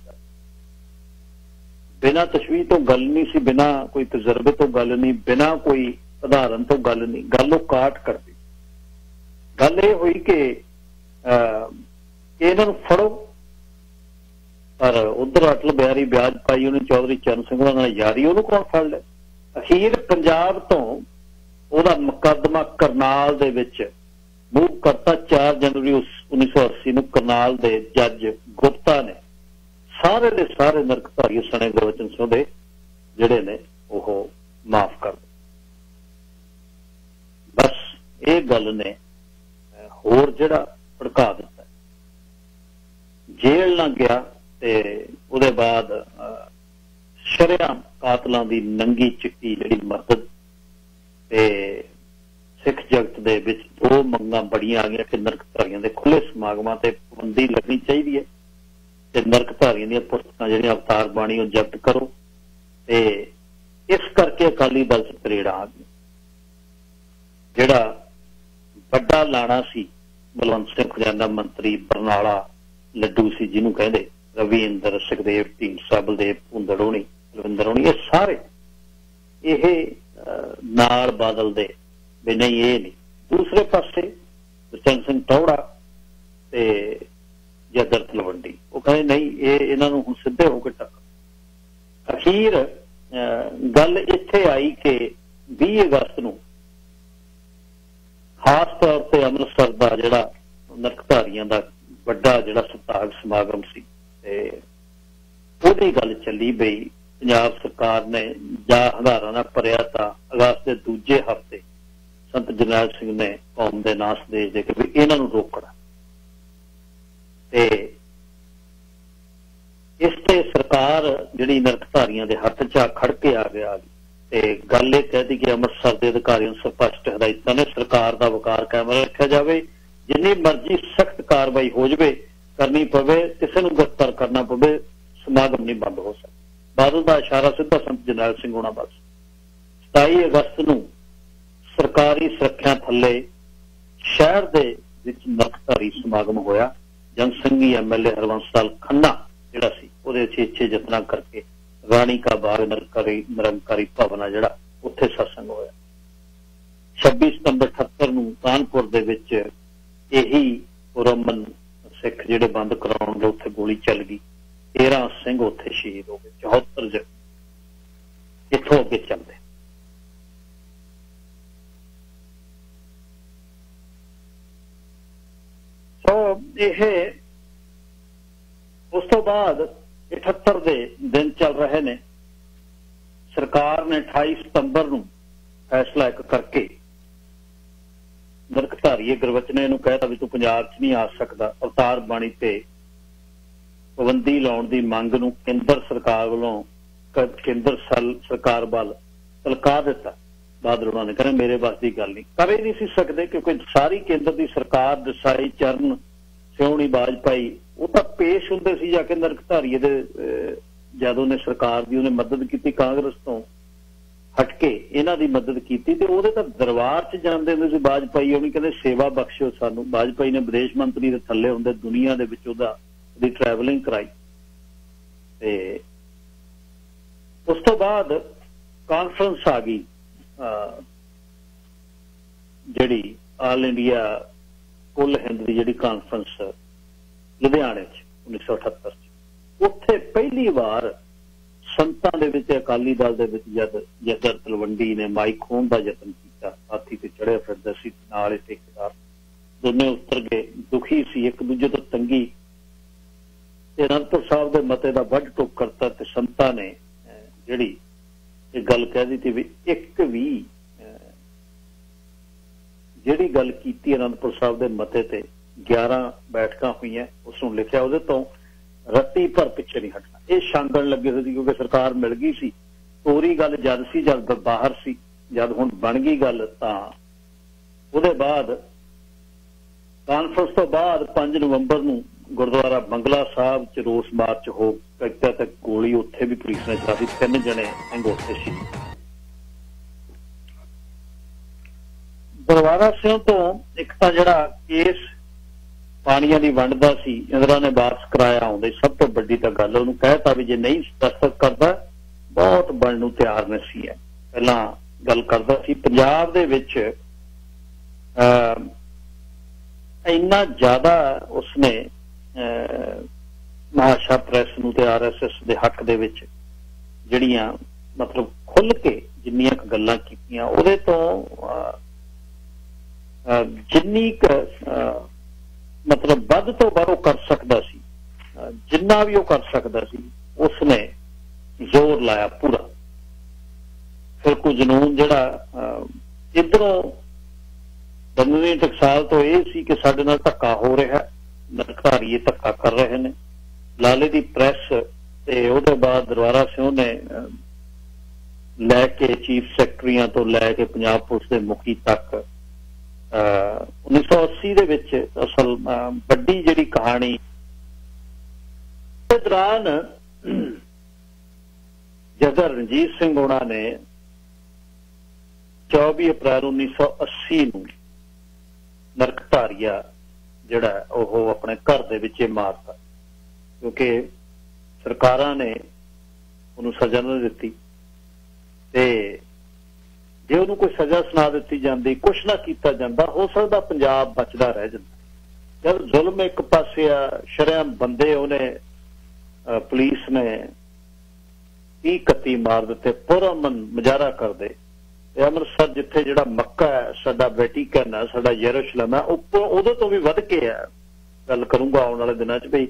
ਬਿਨਾਂ ਤਸ਼ਵੀਹ ਤੋਂ ਗੱਲ ਨਹੀਂ ਸੀ, ਬਿਨਾਂ ਕੋਈ ਤਜਰਬੇ ਤੋਂ ਗੱਲ ਨਹੀਂ, ਬਿਨਾਂ ਕੋਈ ਉਦਾਹਰਨ ਤੋਂ ਗੱਲ ਨਹੀਂ। ਗੱਲ ਉਹ ਕਾਟ ਕਰਦੀ। ਗੱਲ ਇਹ ਹੋਈ ਕਿ ਇਹਨਾਂ ਨੂੰ ਫੜੋ, ਪਰ ਉਧਰ ਅਟਲ ਬਿਹਾਰੀ ਵਿਆਜ ਪਾਈ ਉਹਨੇ ਚੌਧਰੀ ਚਰਨ ਸਿੰਘ ਨਾਲ ਯਾਰੀ, ਉਹਨੂੰ ਕੌਣ ਫੜ ਲਿਆ। ਅਖੀਰ ਪੰਜਾਬ ਤੋਂ ਉਹਦਾ ਮੁਕੱਦਮਾ ਕਰਨਾਲ ਦੇ ਵਿੱਚ ਮੂਵ ਕਰਤਾ। 4 ਜਨਵਰੀ 1980 ਨੂੰ ਕਰਨਾਲ ਦੇ ਜੱਜ ਗੁਪਤਾ ਨੇ ਸਾਰੇ ਦੇ ਸਾਰੇ ਨਰਕਧਾਰੀ ਸਣੇ ਗੁਰਬਚਨ ਸਿੰਘ ਦੇ ਜਿਹੜੇ ਨੇ ਉਹ ਮਾਫ ਕਰ ਦਿੱਤੇ। ਬਸ ਇਹ ਗੱਲ ਨੇ ਹੋਰ ਜਿਹੜਾ ਭੜਕਾ ਦਿੱਤਾ। ਜੇਲ੍ਹ ਨਾ ਗਿਆ ਤੇ ਉਹਦੇ ਬਾਅਦ ਸ਼ਰੇਆਮ ਕਾਤਲਾਂ ਦੀ ਨੰਗੀ ਚਿੱਟੀ ਜਿਹੜੀ ਮਦਦ ਤੇ ਸਿੱਖ ਜਗਤ ਦੇ ਵਿੱਚ 2 ਮੰਗਾਂ ਬੜੀਆਂ ਆ ਗਈਆਂ ਕਿ ਨਰਕਧਾਰੀਆਂ ਦੇ ਖੁੱਲੇ ਸਮਾਗਮਾਂ ਤੇ ਪਾਬੰਦੀ ਲੱਗਣੀ ਚਾਹੀਦੀ ਹੈ। ਤੇ ਨਰਕਧਾਰੀਆਂ ਦੀਆਂ ਪੁਸਤਕਾਂ ਜਿਹੜੀਆਂ ਅਵਤਾਰ ਬਾਣੀ ਉਹ ਜ਼ਬਤ ਕਰੋ। ਤੇ ਇਸ ਕਰਕੇ ਅਕਾਲੀ ਦਲ 'ਚ ਤਰੇੜਾਂ ਆ ਗਈਆਂ। ਜਿਹੜਾ ਵੱਡਾ ਲਾਣਾ ਸੀ ਬਲਵੰਤ ਸਿੰਘ ਖਜ਼ਾਨਾ ਮੰਤਰੀ, ਬਰਨਾਲਾ ਲੱਡੂ ਸੀ ਜਿਹਨੂੰ ਕਹਿੰਦੇ, ਰਵਿੰਦਰ, ਸੁਖਦੇਵ ਢੀਂਡਸਾ, ਬਲਦੇਵ ਭੁੰਦੜੋਣੀ, ਰਵਿੰਦਰ ਹੋਣੀ, ਇਹ ਸਾਰੇ ਇਹ ਨਾਲ ਬਾਦਲ ਦੇ ਵੀ ਨਹੀਂ ਇਹ ਨਹੀਂ। ਦੂਸਰੇ ਪਾਸੇ ਗੁਰਚਰਨ ਸਿੰਘ ਟੌਹੜਾ ਤੇ ਜਦਰ ਤਲਵੰਡੀ ਉਹ ਕਹਿੰਦੇ ਨਹੀਂ ਇਹਨਾਂ ਨੂੰ ਹੁਣ ਸਿੱਧੇ ਹੋ ਕੇ ਟੱਕਰ। ਅਖੀਰ ਗੱਲ ਇੱਥੇ ਆਈ ਕਿ 20 ਅਗਸਤ ਨੂੰ ਖਾਸ ਤੌਰ ਤੇ ਅੰਮ੍ਰਿਤਸਰ ਦਾ ਜਿਹੜਾ ਨਰਕਧਾਰੀਆਂ ਦਾ ਵੱਡਾ ਜਿਹੜਾ ਸਤਾਗ ਸਮਾਗਮ ਸੀ ਤੇ ਉਹਦੀ ਗੱਲ ਚੱਲੀ ਬਈ ਪੰਜਾਬ ਸਰਕਾਰ ਨੇ ਜਾਂ ਹੰਗਾਰਾ ਨਾਲ ਭਰਿਆ ਤਾਂ ਅਗਸਤ ਦੇ ਦੂਜੇ ਹਫ਼ਤੇ ਸੰਤ ਜਰਨੈਲ ਸਿੰਘ ਨੇ ਕੌਮ ਦੇ ਨਾਂ ਸੰਦੇਸ਼ ਦੇ ਕੇ ਵੀ ਇਹਨਾਂ ਨੂੰ ਰੋਕਣਾ। ਤੇ ਇਸ ਤੇ ਸਰਕਾਰ ਜਿਹੜੀ ਨਰਕਧਾਰੀਆਂ ਦੇ ਹੱਥ 'ਚ ਖੜ ਕੇ ਆ ਗਿਆ ਤੇ ਗੱਲ ਇਹ ਕਹਿ ਦਿੱਤੀ ਕਿ ਅੰਮ੍ਰਿਤਸਰ ਦੇ ਅਧਿਕਾਰੀਆਂ ਨੂੰ ਸਪਸ਼ਟ ਹਦਾਇਤਾਂ ਨੇ, ਸਰਕਾਰ ਦਾ ਵਕਾਰ ਕਾਇਮ ਰੱਖਿਆ ਜਾਵੇ, ਜਿੰਨੀ ਮਰਜ਼ੀ ਸਖਤ ਕਾਰਵਾਈ ਹੋ ਜਾਵੇ ਕਰਨੀ ਪਵੇ, ਕਿਸੇ ਨੂੰ ਗ੍ਰਿਫਤਾਰ ਕਰਨਾ ਪਵੇ, ਸਮਾਗਮ ਨਹੀਂ ਬੰਦ ਹੋ ਸਕਦਾ। ਬਾਦਲ ਦਾ ਇਸ਼ਾਰਾ ਸਿੱਧਾ ਸੰਤ ਜਰਨੈਲ ਸਿੰਘ ਹੋਣਾ ਬਸ। 27 ਅਗਸਤ ਨੂੰ ਸਰਕਾਰੀ ਸੁਰੱਖਿਆ ਥੱਲੇ ਸ਼ਹਿਰ ਦੇ ਵਿੱਚ ਨਰਕਧਾਰੀ ਸਮਾਗਮ ਹੋਇਆ। ਜਨਸੰਘੀ MLA ਹਰਵੰਸ ਲਾਲ ਖੰਨਾ ਜਿਹੜਾ ਸੀ ਉਹਦੇ ਅੱਛੇ ਯਤਨਾਂ ਕਰਕੇ ਰਾਣੀ ਕਾ ਬਾਗ ਨਿਰੰਕਾਰੀ ਭਵਨ ਆ ਜਿਹੜਾ ਉੱਥੇ ਸਤਸੰਗ ਹੋਇਆ। 26 ਸਤੰਬਰ 78 ਨੂੰ ਕਾਨਪੁਰ ਦੇ ਵਿੱਚ ਇਹੀ ਪੁਰਮਨ ਸਿੱਖ ਜਿਹੜੇ ਬੰਦ ਕਰਾਉਣ ਦੇ ਉੱਥੇ ਗੋਲੀ ਚੱਲ ਗਈ। 13 ਸਿੰਘ ਉੱਥੇ ਸ਼ਹੀਦ ਹੋ ਗਏ, 74 ਜ਼ਖਮੀ। ਇੱਥੋਂ ਅੱਗੇ ਚੱਲਦੇ ਇਹ ਉਸ ਤੋਂ ਬਾਅਦ 78 ਦੇ ਦਿਨ ਚੱਲ ਰਹੇ ਨੇ। ਸਰਕਾਰ ਨੇ 28 ਸਤੰਬਰ ਨੂੰ ਫੈਸਲਾ ਇੱਕ ਕਰਕੇ ਨਰਕਧਾਰੀਏ ਗੁਰਬਚਨੇ ਨੂੰ ਕਹਿਤਾ ਵੀ ਤੂੰ ਪੰਜਾਬ 'ਚ ਨਹੀਂ ਆ ਸਕਦਾ। ਅਵਤਾਰ ਬਾਣੀ ਤੇ ਪਾਬੰਦੀ ਲਾਉਣ ਦੀ ਮੰਗ ਨੂੰ ਕੇਂਦਰ ਸਰਕਾਰ ਵੱਲੋਂ ਕੇਂਦਰ ਸਰਕਾਰ ਵੱਲ ਤਲਕਾ ਦਿੱਤਾ। ਬਾਦਲ ਉਹਨਾਂ ਨੇ ਕਹਿੰਦੇ ਮੇਰੇ ਵੱਸ ਦੀ ਗੱਲ ਨਹੀਂ, ਕਰ ਹੀ ਨਹੀਂ ਸੀ ਸਕਦੇ ਕਿਉਂਕਿ ਸਾਰੀ ਕੇਂਦਰ ਦੀ ਸਰਕਾਰ ਦਸਾਈ ਚਰਨ ਸਿਉਣੀ ਵਾਜਪਾਈ ਉਹ ਤਾਂ ਪੇਸ਼ ਹੁੰਦੇ ਸੀ ਜਾ ਕੇ ਨਰਕਧਾਰੀਏ ਦੇ। ਜਦੋਂ ਉਹਨੇ ਸਰਕਾਰ ਦੀ ਉਹਨੇ ਮਦਦ ਕੀਤੀ, ਕਾਂਗਰਸ ਤੋਂ ਹਟ ਕੇ ਇਹਨਾਂ ਦੀ ਮਦਦ ਕੀਤੀ ਤੇ ਉਹਦੇ ਤਾਂ ਦਰਬਾਰ 'ਚ ਜਾਂਦੇ ਹੁੰਦੇ ਸੀ ਵਾਜਪਾਈ। ਉਹਨੂੰ ਕਹਿੰਦੇ ਸੇਵਾ ਬਖਸ਼ੋ ਸਾਨੂੰ। ਵਾਜਪਾਈ ਨੇ ਵਿਦੇਸ਼ ਮੰਤਰੀ ਦੇ ਥੱਲੇ ਹੁੰਦੇ ਦੁਨੀਆ ਦੇ ਵਿੱਚ ਉਹਦੀ ਟਰੈਵਲਿੰਗ ਕਰਾਈ। ਤੇ ਉਸ ਤੋਂ ਬਾਅਦ ਕਾਨਫਰੰਸ ਆ ਗਈ ਜਿਹੜੀ ਆਲ ਇੰਡੀਆ ਕੁੱਲ ਹਿੰਦ ਦੀ ਜਿਹੜੀ ਕਾਨਫਰੰਸ ਲੁਧਿਆਣੇ 'ਚ 1978 'ਚ। ਉੱਥੇ ਪਹਿਲੀ ਵਾਰ ਸੰਤਾਂ ਦੇ ਵਿੱਚ ਅਕਾਲੀ ਦਲ ਦੇ ਵਿੱਚ ਜਦਰ ਤਲਵੰਡੀ ਨੇ ਮਾਈਕ ਖੋਹਣ ਦਾ ਯਤਨ ਕੀਤਾ। ਹਾਥੀ ਤੇ ਚੜ੍ਹਿਆ ਫਿਰਦਾ ਸੀ, ਨਾਲ ਇਹ ਠੇਕੇਦਾਰ ਦੋਨੇ ਉੱਤਰ ਗਏ। ਦੁਖੀ ਸੀ, ਇੱਕ ਦੂਜੇ ਤੋਂ ਤੰਗੀ ਤੇ ਅਨੰਦਪੁਰ ਸਾਹਿਬ ਦੇ ਮਤੇ ਦਾ ਵੱਢ ਟੋਕ ਕਰਤਾ ਤੇ ਸੰਤਾਂ ਨੇ ਜਿਹੜੀ ਇਹ ਗੱਲ ਕਹਿ ਦਿੱਤੀ ਵੀ ਇੱਕ ਵੀ ਜਿਹੜੀ ਗੱਲ ਕੀਤੀ ਅਨੰਦਪੁਰ ਸਾਹਿਬ ਦੇ ਮਤੇ ਤੇ 11 ਬੈਠਕਾਂ ਹੋਈਆਂ, ਉਸ ਨੂੰ ਲਿਖਿਆ ਉਹਦੇ ਤੋਂ ਰੱਤੀ ਭਰ ਪਿੱਛੇ ਨਹੀਂ ਹਟਣਾ। ਇਹ ਛਾਂਗਣ ਲੱਗੇ ਹੋਏ ਸੀ ਕਿਉਂਕਿ ਸਰਕਾਰ ਮਿਲ ਗਈ ਸੀ। ਤੋਰੀ ਗੱਲ ਜਦ ਸੀ ਜਦ ਬਾਹਰ ਸੀ, ਜਦ ਹੁਣ ਬਣ ਗਈ ਗੱਲ ਤਾਂ ਉਹਦੇ ਬਾਅਦ ਕਾਨਫਰੰਸ ਤੋਂ ਬਾਅਦ 5 ਨਵੰਬਰ ਨੂੰ ਗੁਰਦੁਆਰਾ ਬੰਗਲਾ ਸਾਹਿਬ 'ਚ ਰੋਸ ਮਾਰਚ ਹੋ ਕੀਤਾ ਤੇ ਗੋਲੀ ਉੱਥੇ ਵੀ ਪੁਲਿਸ ਨੇ ਚਲਾਈ। 3 ਜਣੇ ਅੰਗੋਠੇ ਸੀ। ਦਰਬਾਰਾ ਸਿੰਘ ਤੋਂ ਇੱਕ ਤਾਂ ਜਿਹੜਾ ਕੇਸ ਪਾਣੀਆਂ ਦੀ ਵੰਡ ਦਾ ਸੀ ਇੰਦਰਾ ਨੇ ਵਾਪਸ ਕਰਾਇਆ ਆਉਂਦੇ। ਸਭ ਤੋਂ ਵੱਡੀ ਤਾਂ ਗੱਲ ਉਹਨੂੰ ਕਹਿਤਾ ਵੀ ਜੇ ਨਹੀਂ ਦਸਤਖਤ ਕਰਦਾ ਬਹੁਤ ਬਣਨ ਨੂੰ ਤਿਆਰ ਨਹੀਂ ਸੀ। ਪਹਿਲਾਂ ਗੱਲ ਕਰਦਾ ਸੀ ਪੰਜਾਬ ਦੇ ਵਿੱਚ ਇੰਨਾ ਜ਼ਿਆਦਾ ਉਸਨੇ ਮਹਾਸ਼ਾ ਪ੍ਰੈਸ ਨੂੰ ਤੇ RSS ਦੇ ਹੱਕ ਦੇ ਵਿੱਚ ਜਿਹੜੀਆਂ ਮਤਲਬ ਖੁੱਲ ਕੇ ਜਿੰਨੀਆਂ ਕੁ ਗੱਲਾਂ ਕੀਤੀਆਂ ਉਹਦੇ ਤੋਂ ਜਿੰਨੀ ਕੁ ਮਤਲਬ ਵੱਧ ਤੋਂ ਵੱਧ ਉਹ ਕਰ ਸਕਦਾ ਸੀ, ਜਿੰਨਾ ਵੀ ਉਹ ਕਰ ਸਕਦਾ ਸੀ ਉਸਨੇ ਜ਼ੋਰ ਲਾਇਆ ਪੂਰਾ। ਫਿਰ ਕੋਈ ਜਨੂੰਨ ਜਿਹੜਾ ਇੱਧਰੋਂ ਬੰਦਨੀ ਟਕਸਾਲ ਤੋਂ ਇਹ ਸੀ ਕਿ ਸਾਡੇ ਨਾਲ ਧੱਕਾ ਹੋ ਰਿਹਾ, ਨਰਕਧਾਰੀਏ ਧੱਕਾ ਕਰ ਰਹੇ ਨੇ। ਲਾਲੇ ਦੀ ਪ੍ਰੈਸ ਤੇ ਉਹਦੇ ਬਾਅਦ ਦਰਬਾਰਾ ਸਿੰਘ ਨੇ ਲੈ ਕੇ ਚੀਫ ਸੈਕਟਰੀਆਂ ਤੋਂ ਲੈ ਕੇ ਪੰਜਾਬ ਪੁਲਿਸ ਦੇ ਮੁਖੀ ਤੱਕ 1980 ਦੇ ਵਿੱਚ ਅਸਲ ਵੱਡੀ ਜਿਹੜੀ ਕਹਾਣੀ इस दौरान जदा रणजीत सिंह होना ने 24 अप्रैल 1980 ਨੂੰ नरकधारिया ਜਿਹੜਾ ਉਹ ਆਪਣੇ ਘਰ ਦੇ ਵਿੱਚ ਮਾਰਤਾ, ਕਿਉਂਕਿ ਸਰਕਾਰਾਂ ਨੇ ਉਹਨੂੰ ਸਜ਼ਾ ਨਹੀਂ ਦਿੱਤੀ ਤੇ ਜੇ ਉਹਨੂੰ ਕੋਈ ਸਜ਼ਾ ਸੁਣਾ ਦਿੱਤੀ ਜਾਂਦੀ, ਕੁਛ ਨਾ ਕੀਤਾ ਜਾਂਦਾ, ਹੋ ਸਕਦਾ ਪੰਜਾਬ ਬਚਦਾ ਰਹਿ ਜਾਂਦਾ। ਜਦ ਜ਼ੁਲਮ ਇੱਕ ਪਾਸੇ ਆ, ਸ਼ਰੇਆਮ ਬੰਦੇ ਉਹਨੇ ਪੁਲਿਸ ਨੇ 30-31 ਮਾਰ ਦਿੱਤੇ, ਪੁਰਅਮਨ ਮੁਜ਼ਾਹਰਾ ਕਰਦੇ। ਤੇ ਅੰਮ੍ਰਿਤਸਰ ਜਿੱਥੇ ਜਿਹੜਾ ਮੱਕਾ ਹੈ, ਸਾਡਾ ਵੈਟੀਕਨ ਹੈ, ਸਾਡਾ ਯਰੂਸ਼ਲਮ ਹੈ, ਉੱਪਰ ਉਹਦੇ ਤੋਂ ਵੀ ਵੱਧ ਕੇ ਹੈ। ਗੱਲ ਕਰੂੰਗਾ ਆਉਣ ਵਾਲੇ ਦਿਨਾਂ 'ਚ ਵੀ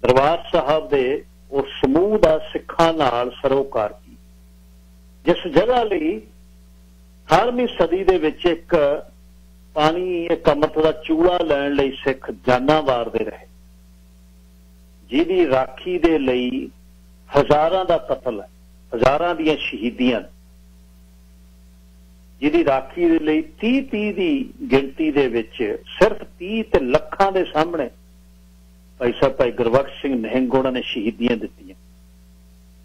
ਦਰਬਾਰ ਸਾਹਿਬ ਦੇ ਉਸ ਸਮੂਹ ਦਾ ਸਿੱਖਾਂ ਨਾਲ ਸਰੋਕਾਰ ਕੀ, ਜਿਸ ਜਗ੍ਹਾ ਲਈ 18ਵੀਂ ਸਦੀ ਦੇ ਵਿੱਚ ਇੱਕ ਅੰਮ੍ਰਿਤ ਦਾ ਚੂੜਾ ਲੈਣ ਲਈ ਸਿੱਖ ਜਾਨਾਂ ਵਾਰਦੇ ਰਹੇ, ਜਿਹਦੀ ਰਾਖੀ ਦੇ ਲਈ ਹਜ਼ਾਰਾਂ ਦਾ ਕਤਲ ਹੈ, ਹਜ਼ਾਰਾਂ ਦੀਆਂ ਸ਼ਹੀਦੀਆਂ, ਜਿਹਦੀ ਰਾਖੀ ਦੇ ਲਈ 30 ਦੀ ਗਿਣਤੀ ਦੇ ਵਿੱਚ ਸਿਰਫ 30 ਤੇ ਲੱਖਾਂ ਦੇ ਸਾਹਮਣੇ ਭਾਈ ਸਾਹਿਬ ਭਾਈ ਗੁਰਬਖਸ਼ ਸਿੰਘ ਨਿਹੰਗ ਉਹਨਾਂ ਨੇ ਸ਼ਹੀਦੀਆਂ ਦਿੱਤੀਆਂ।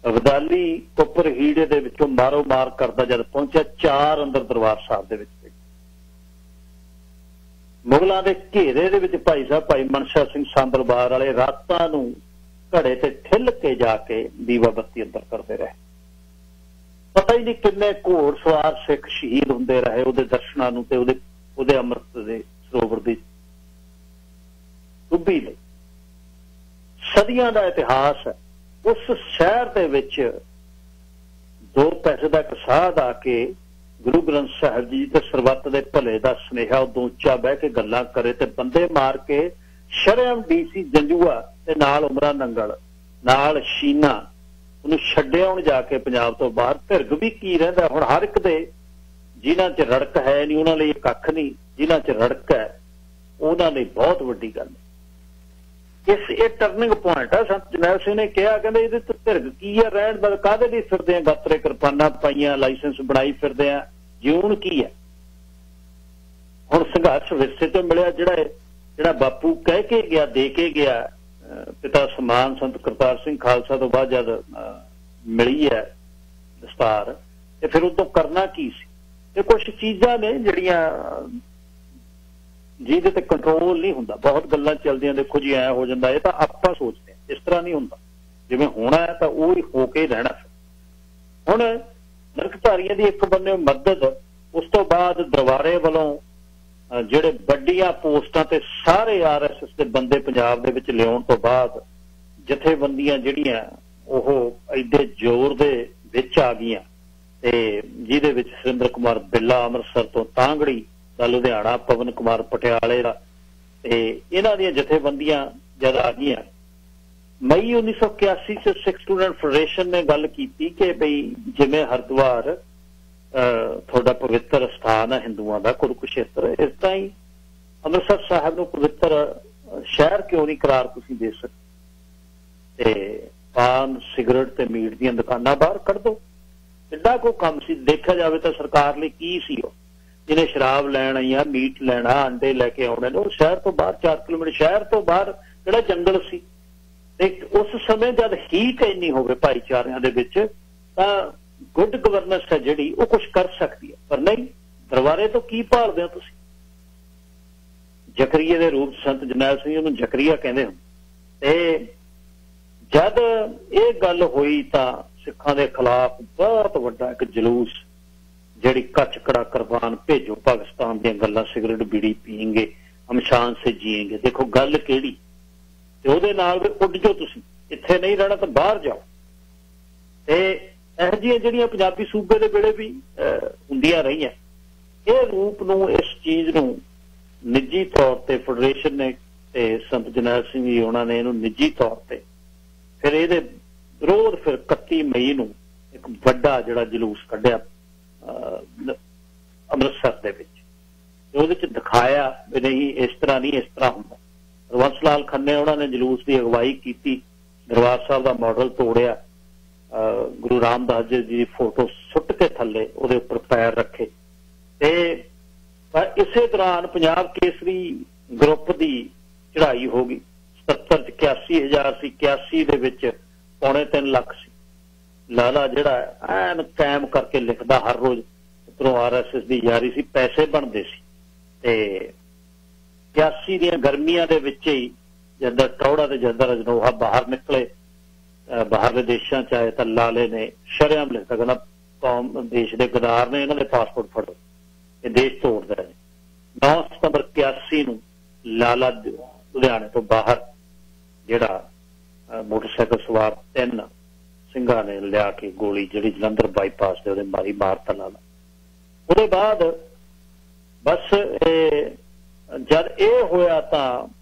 ਅਬਦਾਲੀ ਕੁੱਪਰ ਹੀੜੇ ਦੇ ਵਿੱਚੋਂ ਮਾਰੋ ਮਾਰ ਕਰਦਾ ਜਦ ਪਹੁੰਚਿਆ, 4 ਅੰਦਰ ਦਰਬਾਰ ਸਾਹਿਬ ਦੇ ਵਿੱਚ ਮੁਗਲਾਂ ਦੇ ਘੇਰੇ ਦੇ ਵਿੱਚ ਭਾਈ ਸਾਹਿਬ ਭਾਈ ਮਨਸ਼ਾ ਸਿੰਘ ਸਾਂਦਲਬਾਰ ਵਾਲੇ ਰਾਤਾਂ ਨੂੰ ਘੜੇ ਤੇ ਠਿੱਲ ਕੇ ਜਾ ਕੇ ਦੀਵਾ ਬੱਤੀ ਅੰਦਰ ਕਰਦੇ ਰਹੇ। ਪਤਾ ਹੀ ਨਹੀਂ ਕਿੰਨੇ ਘੋੜ ਸਵਾਰ ਸਿੱਖ ਸ਼ਹੀਦ ਹੁੰਦੇ ਰਹੇ ਉਹਦੇ ਦਰਸ਼ਨਾਂ ਨੂੰ ਤੇ ਉਹਦੇ ਅੰਮ੍ਰਿਤ ਦੇ ਸਰੋਵਰ ਦੀ ਡੁੱਬੀ ਲਈ। ਸਦੀਆਂ ਦਾ ਇਤਿਹਾਸ ਹੈ। ਉਸ ਸ਼ਹਿਰ ਦੇ ਵਿੱਚ 2 ਪੈਸੇ ਦਾ ਇੱਕ ਸਾਧ ਆ ਕੇ ਗੁਰੂ ਗ੍ਰੰਥ ਸਾਹਿਬ ਜੀ ਤੇ ਸਰਬੱਤ ਦੇ ਭਲੇ ਦਾ ਸੁਨੇਹਾ ਉਦੋਂ ਉੱਚਾ ਬਹਿ ਕੇ ਗੱਲਾਂ ਕਰੇ ਤੇ ਬੰਦੇ ਮਾਰ ਕੇ ਸ਼ਰੇਆਮ DC ਜੰਜੂਆ ਤੇ ਨਾਲ ਉਮਰਾ ਨੰਗਲ ਨਾਲ ਸ਼ੀਨਾ ਉਹਨੂੰ ਛੱਡਿਆ ਹੁਣ ਜਾ ਕੇ ਪੰਜਾਬ ਤੋਂ ਬਾਹਰ। ਧਿਰਗ ਵੀ ਕੀ ਰਹਿੰਦਾ ਹੁਣ ਹਰ ਇੱਕ ਦੇ, ਜਿਨ੍ਹਾਂ 'ਚ ਰੜਕ ਹੈ ਨਹੀਂ ਉਹਨਾਂ ਲਈ ਕੱਖ ਨਹੀਂ, ਜਿਨ੍ਹਾਂ 'ਚ ਰੜਕ ਹੈ ਉਹਨਾਂ ਲਈ ਬਹੁਤ ਵੱਡੀ ਗੱਲ ਹੈ। ਇਹ ਟਰਨਿੰਗ ਪੁਆਇੰਟ ਆ। ਸੰਤ ਜਰਨੈਲ ਸਿੰਘ ਨੇ ਕਿਹਾ, ਕਹਿੰਦੇ ਇਹਦੇ ਤੋਂ ਧਿਰਗ ਕੀ ਆ, ਰਹਿਣ ਬਦ ਕਾਹਦੇ ਲਈ ਫਿਰਦੇ ਆ, ਗਾਤਰੇ ਕਿਰਪਾਨਾਂ ਪਾਈਆਂ, ਲਾਇਸੈਂਸ ਬਣਾਈ ਫਿਰਦੇ ਆ, ਜਿਉਣ ਕੀ ਹੈ। ਹੁਣ ਸੰਘਰਸ਼ ਵਿਰਸੇ ਤੋਂ ਮਿਲਿਆ, ਜਿਹੜਾ ਬਾਪੂ ਕਹਿ ਕੇ ਗਿਆ, ਦੇ ਕੇ ਗਿਆ, ਪਿਤਾ ਸਮਾਨ ਸੰਤ ਕਰਤਾਰ ਸਿੰਘ ਖਾਲਸਾ ਤੋਂ ਬਾਅਦ ਜਦ ਮਿਲੀ ਹੈ ਦਸਤਾਰ, ਤੇ ਫਿਰ ਉਦੋਂ ਕਰਨਾ ਕੀ ਸੀ। ਇਹ ਕੁਛ ਚੀਜ਼ਾਂ ਨੇ ਜਿਹੜੀਆਂ ਜਿਹਦੇ ਤੇ ਕੰਟਰੋਲ ਨਹੀਂ ਹੁੰਦਾ। ਬਹੁਤ ਗੱਲਾਂ ਚੱਲਦੀਆਂ, ਦੇਖੋ ਜੀ ਐ ਹੋ ਜਾਂਦਾ, ਇਹ ਤਾਂ ਆਪਾਂ ਸੋਚਦੇ ਹਾਂ, ਇਸ ਤਰ੍ਹਾਂ ਨਹੀਂ ਹੁੰਦਾ। ਜਿਵੇਂ ਹੋਣਾ ਹੈ ਤਾਂ ਉਹ ਹੀ ਹੋ ਕੇ ਰਹਿਣਾ। ਹੁਣ ਨਰਕਧਾਰੀਆਂ ਦੀ ਇੱਕ ਬੰਨੇ ਮਦਦ, ਉਸ ਤੋਂ ਬਾਅਦ ਦਰਬਾਰੇ ਵੱਲੋਂ ਜਿਹੜੇ ਵੱਡੀਆਂ ਪੋਸਟਾਂ ਤੇ ਸਾਰੇ RSS ਦੇ ਬੰਦੇ ਪੰਜਾਬ ਦੇ ਵਿੱਚ ਲਿਆਉਣ ਤੋਂ ਬਾਅਦ ਜਥੇਬੰਦੀਆਂ ਜਿਹੜੀਆਂ ਉਹ ਐਡੇ ਜ਼ੋਰ ਦੇ ਵਿੱਚ ਆ ਗਈਆਂ, ਤੇ ਜਿਹਦੇ ਵਿੱਚ ਸੁਰਿੰਦਰ ਕੁਮਾਰ ਬਿੱਲਾ ਅੰਮ੍ਰਿਤਸਰ ਤੋਂ, ਤਾਂਗੜੀ ਦਾ ਲੁਧਿਆਣਾ, ਪਵਨ ਕੁਮਾਰ ਪਟਿਆਲੇ ਦਾ, ਤੇ ਇਹਨਾਂ ਦੀਆਂ ਜਥੇਬੰਦੀਆਂ ਜਦ ਆ ਗਈਆਂ। ਮਈ 1981 ਚ ਸਿੱਖ ਸਟੂਡੈਂਟ ਫੈਡਰੇਸ਼ਨ ਨੇ ਗੱਲ ਕੀਤੀ ਕਿ ਬਈ ਜਿਵੇਂ ਹਰਿਦੁਆਰ ਤੁਹਾਡਾ ਪਵਿੱਤਰ ਸਥਾਨ ਹੈ ਹਿੰਦੂਆਂ ਦਾ, ਕੁਰੂਕਸ਼ੇਤਰ, ਇਸ ਤਰ੍ਹਾਂ ਹੀ ਅੰਮ੍ਰਿਤਸਰ ਸਾਹਿਬ ਨੂੰ ਪਵਿੱਤਰ ਸ਼ਹਿਰ ਕਿਉਂ ਨਹੀਂ ਕਰਾਰ ਤੁਸੀਂ ਦੇ ਸਕਦੇ, ਤੇ ਪਾਨ ਸਿਗਰਟ ਤੇ ਮੀਟ ਦੀਆਂ ਦੁਕਾਨਾਂ ਬਾਹਰ ਕੱਢ ਦੋ। ਕਿੱਡਾ ਕੋ ਕੰਮ ਸੀ ਦੇਖਿਆ ਜਾਵੇ ਤਾਂ ਸਰਕਾਰ ਲਈ ਕੀ ਸੀ। ਉਹ ਜਿਹਨੇ ਸ਼ਰਾਬ ਲੈਣ ਆਈਆਂ, ਮੀਟ ਲੈਣਾ, ਅੰਡੇ ਲੈ ਕੇ ਆਉਣੇ ਨੇ, ਉਹ ਸ਼ਹਿਰ ਤੋਂ ਬਾਹਰ 4 ਕਿਲੋਮੀਟਰ ਸ਼ਹਿਰ ਤੋਂ ਬਾਹਰ ਜਿਹੜਾ ਜੰਗਲ ਸੀ। ਤੇ ਉਸ ਸਮੇਂ ਜਦ ਹੀਟ ਇੰਨੀ ਹੋਵੇ ਭਾਈਚਾਰਿਆਂ ਦੇ ਵਿੱਚ ਤਾਂ ਗੁੱਡ ਗਵਰਨੈਂਸ ਹੈ ਜਿਹੜੀ ਉਹ ਕੁਛ ਕਰ ਸਕਦੀ ਹੈ। ਪਰ ਨਹੀਂ, ਦਰਬਾਰੇ ਤੋਂ ਕੀ ਭਾਲਦੇ ਹੋ ਤੁਸੀਂ। ਜ਼ਕਰੀਆ ਦੇ ਰੂਪ ਸੰਤ ਜਰਨੈਲ ਸਿੰਘ ਉਹਨੂੰ ਜ਼ਕਰੀਆ ਕਹਿੰਦੇ ਹਨ। ਤੇ ਜਦ ਇਹ ਗੱਲ ਹੋਈ ਤਾਂ ਸਿੱਖਾਂ ਦੇ ਖਿਲਾਫ ਬਹੁਤ ਵੱਡਾ ਇੱਕ ਜਲੂਸ, ਜਿਹੜੀ ਕਚਕੜਾ ਕੁਰਬਾਨ ਭੇਜੋ ਪਾਕਿਸਤਾਨ ਦੀਆਂ ਗੱਲਾਂ, ਸਿਗਰਟ ਬੀੜੀ ਪੀਏਂਗੇ, ਹਮਸ਼ਾਨ ਸੇ ਜੀਏਂਗੇ, ਦੇਖੋ ਗੱਲ ਕਿਹੜੀ, ਤੇ ਉਹਦੇ ਨਾਲ ਵੀ ਉੱਡ ਜਾਓ ਤੁਸੀਂ, ਇੱਥੇ ਨਹੀਂ ਰਹਿਣਾ ਤਾਂ ਬਾਹਰ ਜਾਓ। ਤੇ ਇਹੋ ਜਿਹੀਆਂ ਜਿਹੜੀਆਂ ਪੰਜਾਬੀ ਸੂਬੇ ਦੇ ਵੇਲੇ ਵੀ ਹੁੰਦੀਆਂ ਰਹੀਆਂ, ਇਹ ਰੂਪ ਨੂੰ, ਇਸ ਚੀਜ਼ ਨੂੰ ਨਿੱਜੀ ਤੌਰ ਤੇ ਫੈਡਰੇਸ਼ਨ ਨੇ ਤੇ ਸੰਤ ਜਰਨੈਲ ਸਿੰਘ ਜੀ ਉਹਨਾਂ ਨੇ ਇਹਨੂੰ ਨਿੱਜੀ ਤੌਰ ਤੇ ਫਿਰ ਇਹਦੇ ਵਿਰੋਧ ਫਿਰ 31 ਮਈ ਨੂੰ ਇੱਕ ਵੱਡਾ ਜਿਹੜਾ ਜਲੂਸ ਕੱਢਿਆ ਅੰਮ੍ਰਿਤਸਰ ਦੇ ਵਿੱਚ, ਤੇ ਉਹਦੇ ਚ ਦਿਖਾਇਆ ਵੀ ਨਹੀਂ ਇਸ ਤਰ੍ਹਾਂ ਨਹੀਂ, ਇਸ ਤਰ੍ਹਾਂ ਹੁੰਦਾ। ਹਰਬੰਸ ਲਾਲ ਖੰਨੇ ਉਹਨਾਂ ਨੇ ਜਲੂਸ ਦੀ ਅਗਵਾਈ ਕੀਤੀ, ਦਰਬਾਰ ਸਾਹਿਬ ਦਾ ਮਾਡਲ ਤੋੜਿਆ, ਗੁਰੂ ਰਾਮਦਾਸ ਜੀ ਦੀ ਫੋਟੋ ਸੁੱਟ ਕੇ ਥੱਲੇ ਉਹਦੇ ਉੱਪਰ ਪੈਰ ਰੱਖੇ। ਤੇ ਇਸੇ ਦੌਰਾਨ ਪੰਜਾਬ ਕੇਸਰੀ ਗਰੁੱਪ ਦੀ ਚੜ੍ਹਾਈ ਹੋ ਗਈ 70 ਚ 81,000 ਸੀ, 81 ਦੇ ਵਿੱਚ 2.25 ਲੱਖ ਸੀ। ਲਾਲਾ ਜਿਹੜਾ ਐਨ ਕਾਇਮ ਕਰਕੇ ਲਿਖਦਾ ਹਰ ਰੋਜ਼, ਉੱਧਰੋਂ RSS ਦੀ ਯਾਰੀ ਸੀ, ਪੈਸੇ ਬਣਦੇ ਸੀ। ਤੇ 81 ਦੀਆਂ ਗਰਮੀਆਂ ਦੇ ਵਿੱਚ ਹੀ ਜਦੋਂ ਟੌੜਾ ਤੇ ਜਦੋਂ ਰਜਨੋਹਾ ਬਾਹਰ ਨਿਕਲੇ, ਬਾਹਰਲੇ ਦੇਸ਼ਾਂ ਚ ਆਏ, ਤਾਂ ਲਾਲੇ ਨੇ ਸ਼ਰੇਆਮ ਲਿਖਦਾ, ਕਹਿੰਦਾ ਕੌਮ ਦੇਸ਼ ਦੇ ਗਦਾਰ ਨੇ, ਇਹਨਾਂ ਦੇ ਪਾਸਪੋਰਟ ਫੜੋ, ਇਹ ਦੇਸ਼ ਤੋੜਦਾ ਹੈ। 9 ਸਤੰਬਰ 81 ਨੂੰ ਲਾਲਾ ਲੁਧਿਆਣੇ ਤੋਂ ਬਾਹਰ ਜਿਹੜਾ ਮੋਟਰਸਾਈਕਲ ਸਵਾਰ 3 ਸਿੰਘਾਂ ਨੇ ਲਿਆ ਕੇ ਗੋਲੀ ਜਿਹੜੀ ਜਲੰਧਰ ਬਾਈਪਾਸ ਦੇ ਉਹਦੇ ਮਾਰੀ, ਮਾਰਤਾ ਲਾਲਾ। ਉਹਦੇ ਬਾਅਦ ਬਸ ਜਦ ਇਹ ਹੋਇਆ ਤਾਂ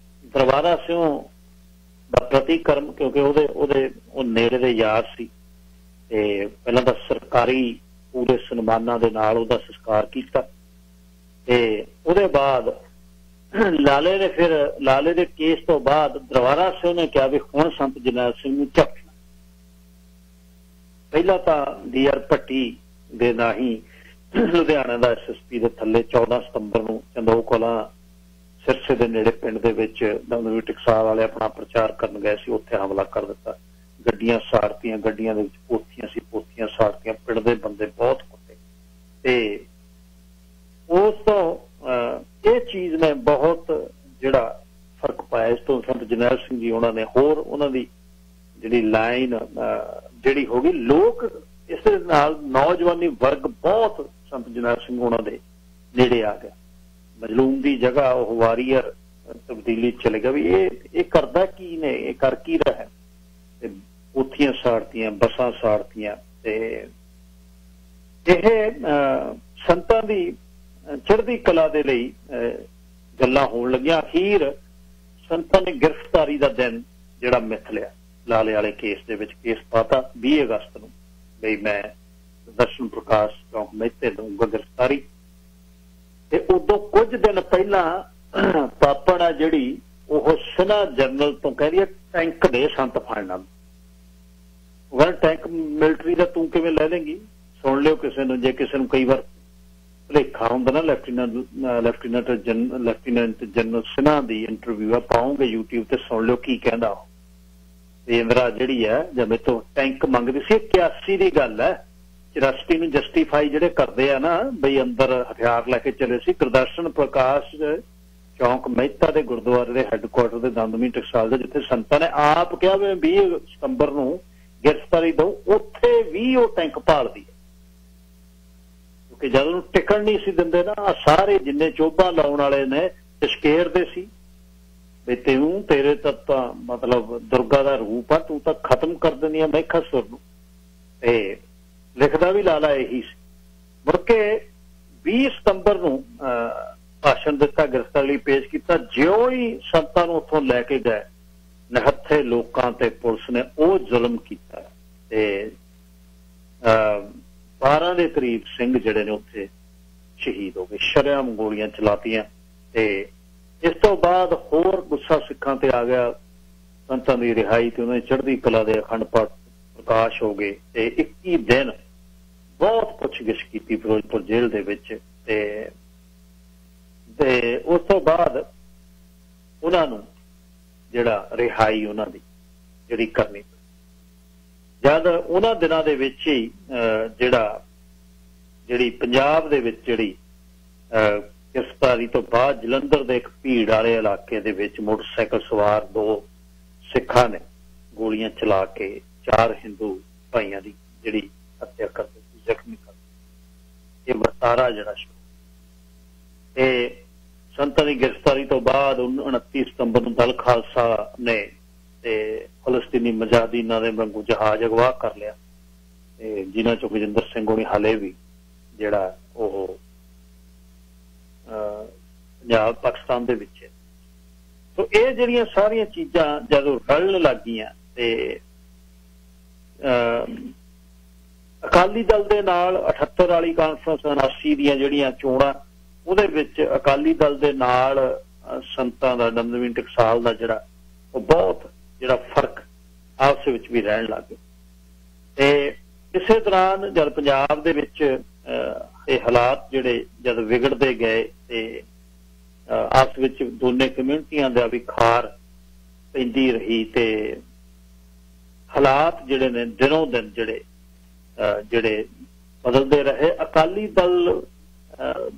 ਦਰਬਾਰਾ ਸਿੰਘ ਦਾ ਪ੍ਰਤੀਕਰਮ, ਕਿਉਂਕਿ ਉਹ ਨੇੜੇ ਦੇ ਯਾਰ ਸੀ, ਤੇ ਪਹਿਲਾਂ ਤਾਂ ਸਰਕਾਰੀ ਪੂਰੇ ਸਨਮਾਨਾਂ ਦੇ ਨਾਲ ਉਹਦਾ ਸੰਸਕਾਰ ਕੀਤਾ। ਤੇ ਉਹਦੇ ਬਾਅਦ ਲਾਲੇ ਦੇ ਕੇਸ ਤੋਂ ਬਾਅਦ ਦਰਬਾਰਾ ਸਿੰਘ ਨੇ ਕਿਹਾ ਵੀ ਹੁਣ ਸੰਤ ਜਰਨੈਲ ਸਿੰਘ ਨੂੰ ਝਪਟਣਾ। ਪਹਿਲਾਂ ਤਾਂ DR ਭੱਟੀ ਦੇ ਰਾਹੀਂ ਲੁਧਿਆਣਾ ਦਾ SSP ਦੇ ਥੱਲੇ 14 ਸਤੰਬਰ ਨੂੰ ਚੰਦੋਕ ਕਲਾਂ ਸਿਰਸੇ ਦੇ ਨੇੜੇ ਪਿੰਡ ਦੇ ਵਿੱਚ ਦਮਦਮੀ ਟਕਸਾਲ ਵਾਲੇ ਆਪਣਾ ਪ੍ਰਚਾਰ ਕਰਨ ਗਏ ਸੀ, ਉੱਥੇ ਹਮਲਾ ਕਰ ਦਿੱਤਾ, ਗੱਡੀਆਂ ਸਾੜਤੀਆਂ, ਗੱਡੀਆਂ ਦੇ ਵਿੱਚ ਪੋਥੀਆਂ ਸੀ, ਪੋਥੀਆਂ ਸਾੜਤੀਆਂ, ਪਿੰਡ ਦੇ ਬੰਦੇ ਬਹੁਤ ਕੁੱਟੇ। ਤੇ ਉਸ ਤੋਂ ਇਹ ਚੀਜ਼ ਨੇ ਬਹੁਤ ਜਿਹੜਾ ਫਰਕ ਪਾਇਆ। ਇਸ ਤੋਂ ਸੰਤ ਜਰਨੈਲ ਸਿੰਘ ਜੀ ਉਹਨਾਂ ਨੇ ਹੋਰ ਉਹਨਾਂ ਦੀ ਜਿਹੜੀ ਲਾਈਨ ਜਿਹੜੀ ਹੋ ਗਈ, ਲੋਕ ਇਸ ਦੇ ਨਾਲ ਨੌਜਵਾਨੀ ਵਰਗ ਬਹੁਤ ਸੰਤ ਜਰਨੈਲ ਸਿੰਘ ਉਹਨਾਂ ਦੇ ਨੇੜੇ ਆ ਗਿਆ। ਮਜਲੂਮ ਦੀ ਜਗ੍ਹਾ ਉਹ ਵਾਰੀਅਰ ਤਬਦੀਲੀ ਚਲੇ ਗਿਆ ਵੀ ਇਹ ਕਰਦਾ ਕੀ ਨੇ, ਇਹ ਕਰ ਕੀ ਰਿਹਾ। ਤੇ ਉੱਥੀਆਂ ਸਾੜਤੀਆਂ, ਬੱਸਾਂ ਸਾੜਤੀਆਂ, ਤੇ ਇਹ ਸੰਤਾਂ ਦੀ ਚੜ੍ਹਦੀ ਕਲਾ ਦੇ ਲਈ ਗੱਲਾਂ ਹੋਣ ਲੱਗੀਆਂ। ਅਖੀਰ ਸੰਤਾਂ ਨੇ ਗ੍ਰਿਫਤਾਰੀ ਦਾ ਦਿਨ ਜਿਹੜਾ ਮਿਥ ਲਿਆ, ਲਾਲੇ ਵਾਲੇ ਕੇਸ ਦੇ ਵਿੱਚ ਕੇਸ ਪਾਤਾ 20 ਅਗਸਤ ਨੂੰ, ਬਈ ਮੈਂ ਦਰਸ਼ਨ ਪ੍ਰਕਾਸ਼ ਚੌਂਕ ਮਹਿਤੇ ਦਊਂਗਾ ਗ੍ਰਿਫਤਾਰੀ। ਤੇ ਉਦੋਂ ਕੁਝ ਦਿਨ ਪਹਿਲਾਂ ਪਾਪੜ ਆ ਜਿਹੜੀ ਉਹ ਸੈਨਾ ਜਨਰਲ ਤੋਂ ਕਹਿੰਦੀ ਹੈ ਟੈਂਕ ਦੇ ਸੰਤ ਫੜਨਾ। ਉਹ ਕਹਿੰਦਾ ਟੈਂਕ ਮਿਲਟਰੀ ਦਾ ਤੂੰ ਕਿਵੇਂ ਲੈ ਲੇਂਗੀ? ਸੁਣ ਲਿਓ ਕਿਸੇ ਨੂੰ, ਜੇ ਕਿਸੇ ਨੂੰ ਕਈ ਵਾਰ ਭੁਲੇਖਾ ਹੁੰਦਾ ਨਾ, ਲੈਫਟੀਨੈਂਟ ਜਨਰਲ ਸਿਨਹਾ ਦੀ ਇੰਟਰਵਿਊ ਆ, ਪਾਉਂਗੇ YouTube ਤੇ, ਸੁਣ ਲਿਓ ਕੀ ਕਹਿੰਦਾ ਉਹ। ਤੇ ਇੰਦਰਾ ਜਿਹੜੀ ਹੈ ਜਦ ਤੋਂ ਟੈਂਕ ਮੰਗਦੀ ਸੀ, 81 ਦੀ ਗੱਲ ਹੈ। 84 ਨੂੰ ਜਸਟੀਫਾਈ ਜਿਹੜੇ ਕਰਦੇ ਆ ਨਾ, ਬਈ ਅੰਦਰ ਹਥਿਆਰ ਲੈ ਕੇ ਚਲੇ ਸੀ। ਗੁਰਦਰਸ਼ਨ ਪ੍ਰਕਾਸ਼ ਚੌਂਕ ਮਹਿਤਾ ਦੇ ਗੁਰਦੁਆਰੇ ਦੇ ਹੈੱਡਕੁਆਟਰ ਦੇ ਦਮਦਮੀ ਟਕਸਾਲ ਦੇ, ਜਿੱਥੇ ਸੰਤਾਂ ਨੇ ਆਪ ਕਿਹਾ ਵੀ 20 ਸਤੰਬਰ ਨੂੰ ਗ੍ਰਿਫਤਾਰੀ ਦਊ, ਉੱਥੇ ਵੀ ਉਹ ਟੈਂਕ ਭਾਲਦੀ ਹੈ। ਕਿਉਂਕਿ ਜਦ ਉਹਨੂੰ ਟਿਕਣ ਨਹੀਂ ਸੀ ਦਿੰਦੇ ਨਾ, ਸਾਰੇ ਜਿੰਨੇ ਚੋਭਾਂ ਲਾਉਣ ਵਾਲੇ ਨੇ ਚਸ਼ਕੇਰਦੇ ਸੀ ਵੀ ਤੇਰੇ ਤਾਂ ਮਤਲਬ ਦੁਰਗਾ ਦਾ ਰੂਪ ਆ, ਤੂੰ ਤਾਂ ਖਤਮ ਕਰ ਦਿੰਦੀ ਆ ਮਹਿਖਾਸੁਰ ਨੂੰ। ਤੇ ਲਿਖਦਾ ਵੀ ਲਾਲਾ ਇਹੀ ਸੀ। ਮੁੜ ਕੇ 20 ਸਤੰਬਰ ਨੂੰ ਭਾਸ਼ਣ ਦਿੱਤਾ, ਗ੍ਰਿਫਤਾਰੀ ਲਈ ਪੇਸ਼ ਕੀਤਾ। ਜਿਉਂ ਹੀ ਸੰਤਾਂ ਨੂੰ ਉੱਥੋਂ ਲੈ ਕੇ ਗਏ, ਨਿਹੱਥੇ ਲੋਕਾਂ ਤੇ ਪੁਲਿਸ ਨੇ ਉਹ ਜ਼ੁਲਮ ਕੀਤਾ ਤੇ 12 ਦੇ ਕਰੀਬ ਸਿੰਘ ਜਿਹੜੇ ਨੇ ਉੱਥੇ ਸ਼ਹੀਦ ਹੋ ਗਏ, ਸ਼ਰੇਆਮ ਗੋਲੀਆਂ ਚਲਾਤੀਆਂ। ਤੇ ਇਸ ਤੋਂ ਬਾਅਦ ਹੋਰ ਗੁੱਸਾ ਸਿੱਖਾਂ ਤੇ ਆ ਗਿਆ। ਸੰਤਾਂ ਦੀ ਰਿਹਾਈ ਤੇ ਉਹਨਾਂ ਦੀ ਚੜ੍ਹਦੀ ਕਲਾ ਦੇ ਅਖੰਡ ਪਾਠ ਪ੍ਰਕਾਸ਼ ਹੋ ਗਏ। ਤੇ 21 ਦਿਨ ਬਹੁਤ ਪੁੱਛਗਿੱਛ ਕੀਤੀ ਫਿਰੋਜ਼ਪੁਰ ਜੇਲ੍ਹ ਦੇ ਵਿੱਚ। ਤੇ ਉਸ ਤੋਂ ਬਾਅਦ ਉਹਨਾਂ ਨੂੰ ਜਿਹੜਾ ਰਿਹਾਈ ਉਹਨਾਂ ਦੀ ਜਿਹੜੀ ਕਰਨੀ, ਜਦ ਉਹਨਾਂ ਦਿਨਾਂ ਦੇ ਵਿੱਚ ਹੀ ਜਿਹੜੀ ਪੰਜਾਬ ਦੇ ਵਿੱਚ ਜਿਹੜੀ ਗ੍ਰਿਫਤਾਰੀ ਤੋਂ ਬਾਅਦ ਜਲੰਧਰ ਦੇ ਇੱਕ ਭੀੜ ਵਾਲੇ ਇਲਾਕੇ ਦੇ ਵਿੱਚ ਮੋਟਰਸਾਈਕਲ ਸਵਾਰ 2 ਸਿੱਖਾਂ ਨੇ ਗੋਲੀਆਂ ਚਲਾ ਕੇ 4 ਹਿੰਦੂ ਭਾਈਆਂ ਦੀ ਜਿਹੜੀ ਹੱਤਿਆ ਕਰ ਦਿੱਤੀ, ਜ਼ਖਮੀ ਕਰ ਦਿੱਤੀ। ਇਹ ਵਰਤਾਰਾ ਜਿਹੜਾ ਸ਼ੁਰੂ। ਤੇ ਸੰਤਾਂ ਦੀ ਗ੍ਰਿਫਤਾਰੀ ਤੋਂ ਬਾਅਦ 29 ਸਤੰਬਰ ਨੂੰ ਦਲ ਖਾਲਸਾ ਨੇ ਤੇ ਫਲਸਤੀਨੀ ਮੁਜਾਹਿਦੀਨਾਂ ਦੇ ਵਾਂਗੂ ਜਹਾਜ਼ ਅਗਵਾ ਕਰ ਲਿਆ, ਤੇ ਜਿਨ੍ਹਾਂ ਚੋਂ ਗਜਿੰਦਰ ਸਿੰਘ ਹੋਣੀ ਹਾਲੇ ਵੀ ਜਿਹੜਾ ਉਹ ਪੰਜਾਬ ਪਾਕਿਸਤਾਨ ਦੇ ਵਿੱਚ ਹੈ। ਸੋ ਇਹ ਜਿਹੜੀਆਂ ਸਾਰੀਆਂ ਚੀਜ਼ਾਂ ਜਦੋਂ ਰਲਣ ਲੱਗ ਗਈਆਂ ਤੇ ਅਕਾਲੀ ਦਲ ਦੇ ਨਾਲ 78 ਵਾਲੀ ਕਾਨਫਰੰਸ 79 ਦੀਆਂ ਜਿਹੜੀਆਂ ਚੋਣਾਂ, ਉਹਦੇ ਵਿੱਚ ਅਕਾਲੀ ਦਲ ਦੇ ਨਾਲ ਸੰਤਾਂ ਦਾ ਦਮਦਮੀ ਟਕਸਾਲ ਦਾ ਜਿਹੜਾ ਉਹ ਬਹੁਤ ਜਿਹੜਾ ਫਰਕ ਆਪਸ ਵਿੱਚ ਵੀ ਰਹਿਣ ਲੱਗ ਗਿਆ। ਤੇ ਇਸੇ ਦੌਰਾਨ ਜਦ ਪੰਜਾਬ ਦੇ ਵਿੱਚ ਇਹ ਹਾਲਾਤ ਜਿਹੜੇ ਜਦ ਵਿਗੜਦੇ ਗਏ ਤੇ ਆਪਸ ਵਿੱਚ ਦੋਨੇ ਕਮਿਊਨਿਟੀਆਂ ਦਾ ਵੀ ਖਾਰ पैंदी रही ते हालात जिहड़े ने दिनों दिन जिहड़े बदलते रहे। अकाली दल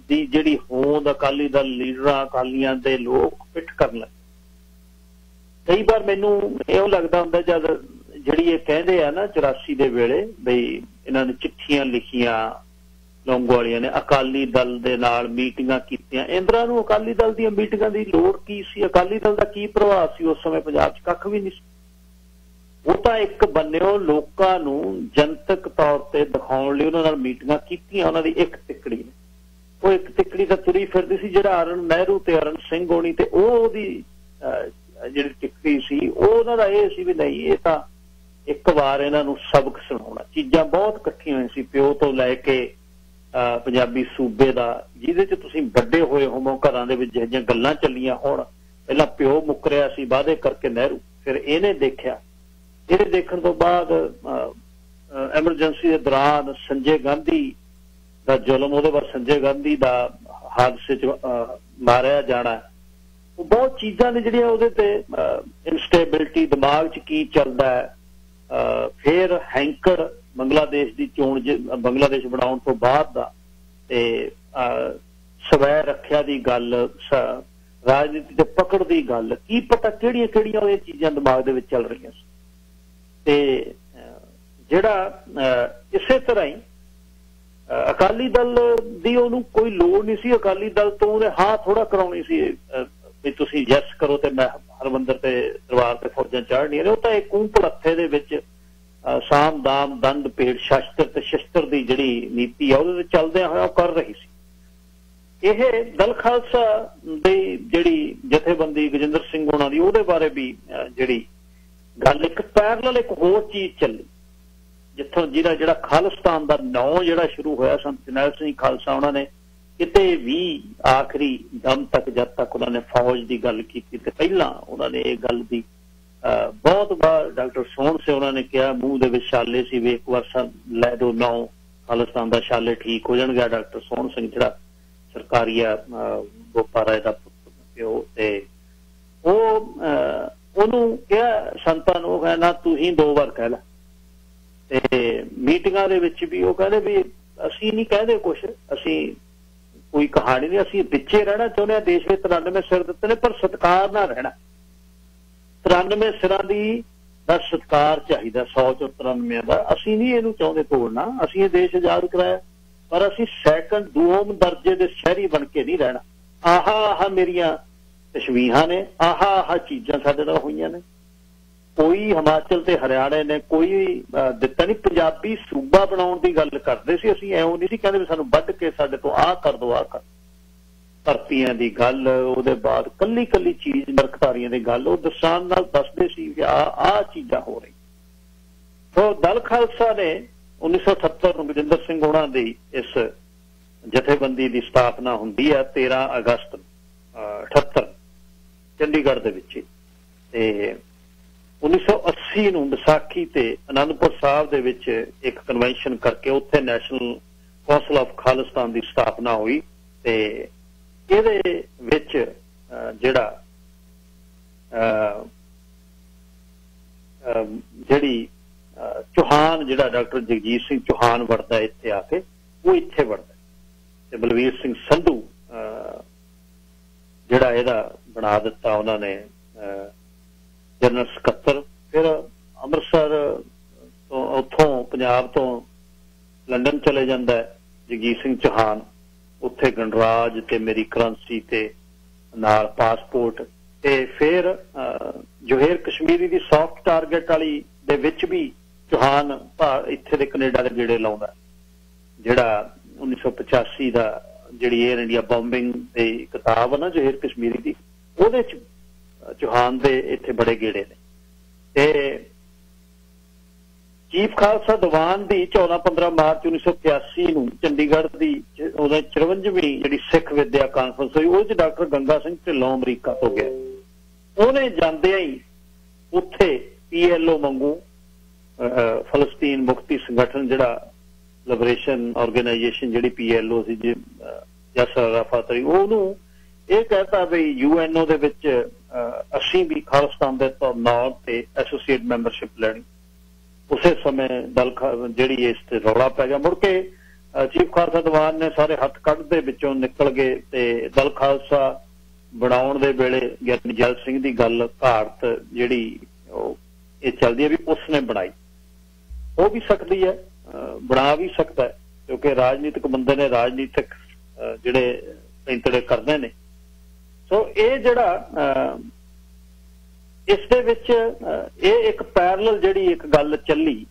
दी जिहड़ी होंद, अकाली दल लीडरां अकालियां दे लोग पिठ करन लगे। कई बार मैनू इहो लगदा हुंदा जद जिहड़ी ये कहंदे आ ना 84 दे वेले बई इन्हां ने चिट्ठियां लिखियां लौंगोवालियां ने, अकाली दल दे नाल मीटिंगां कीतियां। इंदिरा नूं अकाली दल दी मीटिंगां दी लोड़ की सी? अकाली दल दा की प्रभाव सी उस समय पंजाब च? कख भी नहीं सी। वो तो एक बन्निओ लोकां नूं जनतक तौर ते दिखाउण लई उन्हां नाल मीटिंगां कीतियां। उन्हां दी एक तिकड़ी ने, वो एक तिकड़ी तां तुरी फिरदी सी, जिहड़ा अरण नेहरू ते अरण सिंह होणी ते ओहदी जिहड़ी तिकड़ी सी उन्हां दा इह सी भी नहीं, ये तां एक वार इन्हां नूं सबक सुणाउणा। चीज़ां बहुत इकट्ठियां होईਆਂ सी, प्यो तो लैके पंजाबी सूबे दा, जिहदे च तुसीं वड्डे होए होवो, घरां दे विच जिहियां गल्लां ਚੱਲੀਆਂ होण। ਪਹਿਲਾਂ प्यो मुकरिया सी वादे करके नेहरू, फिर ਇਹਨੇ देखिया, ਇਹਦੇ देखण तो बाद एमरजेंसी के दौरान संजय गांधी का जुल्म, ਉਹਦੇ बाद संजय गांधी का हादसे च मारिया जाना, वो बहुत चीज़ां ने जिहड़ियां ਉਹਦੇ ते इंस्टेबिलिटी दिमाग च की चलदा है। फिर हैंकर बांग्लादेश की चोण, बांग्लादेश बनाउण तो बाद दा ते स्वै रखिया की गल, राजनीति ते पकड़ की गल, की पता किहड़ियां किहड़ियां ये चीज़ां दिमाग दे विच चल रहीआं सी। ते जिहड़ा इसे तरह ही अकाली दल दी ओनू कोई लोड़ नहीं सी। अकाली दल तो उन्हें हाँ थोड़ा कराउणी सी भी तुसीं यस करो ते मैं हरमंदर ते दरबार ते फौजां चाढ़नियां ने। वो तां एक कूं भड़त्थे दे विच साम दाम दंड पेड़ शस्त्र ते शस्त्र दी जिहड़ी नीति आ ਉਹਦੇ चलदिआं होइआं कर रही सी। ਇਹ दल खालसा दी जिहड़ी जथेबंदी गजिंदर सिंह होणां दी ਉਹਦੇ बारे भी जिहड़ी गल एक पैरल एक होर चीज चली, जिथों जिहड़ा खालिस्तान का नौ जिहड़ा शुरू होया संत जरनैल सिंह खालसा, उन्होंने किते भी आखिरी दम तक जब तक उन्होंने फौज की गल की ते पहला उन्होंने ये गल की बहुत बार डॉक्टर सोहन से उन्होंने कहा, मूँह दे विच छाले सी भी एक बार लै दो नौ खालिस्तान का छाले ठीक हो जाणगे। डॉक्टर सोहन सिंह जिहड़ा सरकारी गोपा राय का प्यो ते ਉਹਨੂੰ ਕਿਹਾ ਸੰਤਾਂ ਨੂੰ, ਕਹਿੰਦਾ ਤੂੰ ਹੀ 2 ਵਾਰ ਕਹਿ ਲੈ। ਤੇ ਮੀਟਿੰਗਾਂ ਦੇ ਵਿੱਚ ਵੀ ਉਹ ਕਹਿੰਦੇ ਵੀ ਅਸੀਂ ਨਹੀਂ ਕਹਿੰਦੇ ਕੁਛ, ਅਸੀਂ ਕੋਈ ਕਹਾਣੀ ਨਹੀਂ, ਅਸੀਂ ਪਿੱਛੇ ਰਹਿਣਾ ਚਾਹੁੰਦੇ ਹਾਂ। ਦੇਸ਼ ਵਿੱਚ 93 ਸਿਰ ਦਿੱਤੇ ਨੇ, ਪਰ ਸਤਿਕਾਰ ਨਾਲ ਰਹਿਣਾ। 93 ਸਿਰਾਂ ਦਾ ਸਤਿਕਾਰ ਚਾਹੀਦਾ, 100 ਚੋਂ 93 ਦਾ। ਅਸੀਂ ਨਹੀਂ ਇਹਨੂੰ ਚਾਹੁੰਦੇ ਤੋੜਨਾ, ਅਸੀਂ ਇਹ ਦੇਸ਼ ਆਜ਼ਾਦ ਕਰਾਇਆ, ਪਰ ਅਸੀਂ ਸੈਕੰਡ ਦੂਮ ਦਰਜੇ ਦੇ ਸ਼ਹਿਰੀ ਬਣ ਕੇ ਨਹੀਂ ਰਹਿਣਾ। ਆਹ ਮੇਰੀਆਂ तशवीहां ने, आह चीज़ां साडे नाल होईयां ने। कोई हिमाचल ते हरियाणे ने कोई दिता नहीं। पंजाबी सूबा बनाउण दी गल करदे सी, असीं ऐउं नहीं सी कहंदे भी सानूं वढ के साडे तो आह कर दो, आह कर। भर्तियां दी गल, ਉਹਦੇ बाद कल्ली कल्ली चीज़ नरकधारियां दी गल ਉਹ दसान नाल दसदे सी कि आह चीज़ां हो रही। तो दल खालसा ने 1978 ਨੂੰ गजिंदर सिंह होणां दी इस जथेबंदी की स्थापना हुंदी है 13 अगस्त 78 चंडीगढ़ दे विच। ते 1980 ਨੂੰ ਵਿਸਾਖੀ ਤੇ आनंदपुर साहब दे विच एक कन्वेंशन करके उत्थे नैशनल कौंसल ऑफ खालिस्तान की स्थापना हुई। ते इहदे विच जिहड़ा जिहड़ी चौहान जिहड़ा डॉक्टर जगजीत सिंह चौहान वड़दा इत्थे आके, वो इत्थे वड़दा ते बलवीर सिंह संधू जिहड़ा इहदा बना दिता उन्होंने जनरल सकत्तर। फिर अमृतसर तो उतों पंजाब तो लंडन चले जाता है जगजीत सिंह चौहान, उत्थे गणराज ते मेरी करंसी ते नाल पासपोर्ट। ते फिर जोहेर कश्मीरी की सॉफ्ट टारगेट वाली दे विच भी चौहान इत्थे दे कनेडा दे गेड़े लाउंदा, जिहड़ा 1985 का जिहड़ी एयर इंडिया बॉम्बिंग दी किताब है ना जोहेर कश्मीरी की, ਉਹਦੇ ਚ चौहान दे इत्थे बड़े गेड़े ने। ते चीफ खालसा दीवान की 14-15 मार्च 1983 ਨੂੰ चंडीगढ़ की 54ਵੀਂ ਜਿਹੜੀ सिख विद्या कानफ्रेंस हुई, ਉਹ डॉक्टर गंगा सिंह ढिल्लों अमरीका तो गया। ਉਹਨੇ ਜਾਂਦਿਆਂ ही उत्थे PLO वांगू फलस्तीन मुक्ति संगठन जिहड़ा लिबरेशन ऑर्गेनाइजेशन जिहड़ी PLO सी यासर अराफात, ਉਹਨੂੰ ਇਹ कहता भी UNO ਦੇ ਵਿੱਚ ਅਸੀਂ ਵੀ ਖਾਲਿਸਤਾਨ ਦੇ ਤੌਰ ਤੇ ਐਸੋਸੀਏਟ ਮੈਂਬਰਸ਼ਿਪ ਲੈਣੀ। ਉਸੇ ਸਮੇਂ ਦਲ ਜਿਹੜੀ ਇਸ ਤੇ ਰੌਲਾ ਪੈ ਗਿਆ। ਮੁੜ ਕੇ ਚੀਫ ਖਾਲਸਾ ਦੀਵਾਨ ਨੇ ਸਾਰੇ ਹੱਥ ਕੱਢ ਦੇ ਵਿੱਚੋਂ ਨਿਕਲ ਗਏ ਤੇ ਦਲ ਖਾਲਸਾ ਬਣਾਉਣ ਦੇ ਵੇਲੇ ਗਿਆਨੀ ਜੈਲ ਸਿੰਘ ਦੀ ਗੱਲ ਘਾੜਤ ਜਿਹੜੀ ਇਹ ਚੱਲਦੀ ਹੈ ਵੀ ਉਸਨੇ ਬਣਾਈ। ਹੋ ਵੀ ਸਕਦੀ ਹੈ, ਬਣਾ ਵੀ ਸਕਦਾ ਹੈ, ਕਿਉਂਕਿ ਰਾਜਨੀਤਿਕ ਬੰਦੇ ਨੇ ਰਾਜਨੀਤਿਕ ਜਿਹੜੇ ਪੈਂਤੜੇ ਕਰਦੇ ਨੇ। ਸੋ ਇਹ ਜਿਹੜਾ ਇਸ ਦੇ ਵਿੱਚ ਇਹ ਇੱਕ ਪੈਰਲਲ ਜਿਹੜੀ ਇੱਕ ਗੱਲ ਚੱਲੀ,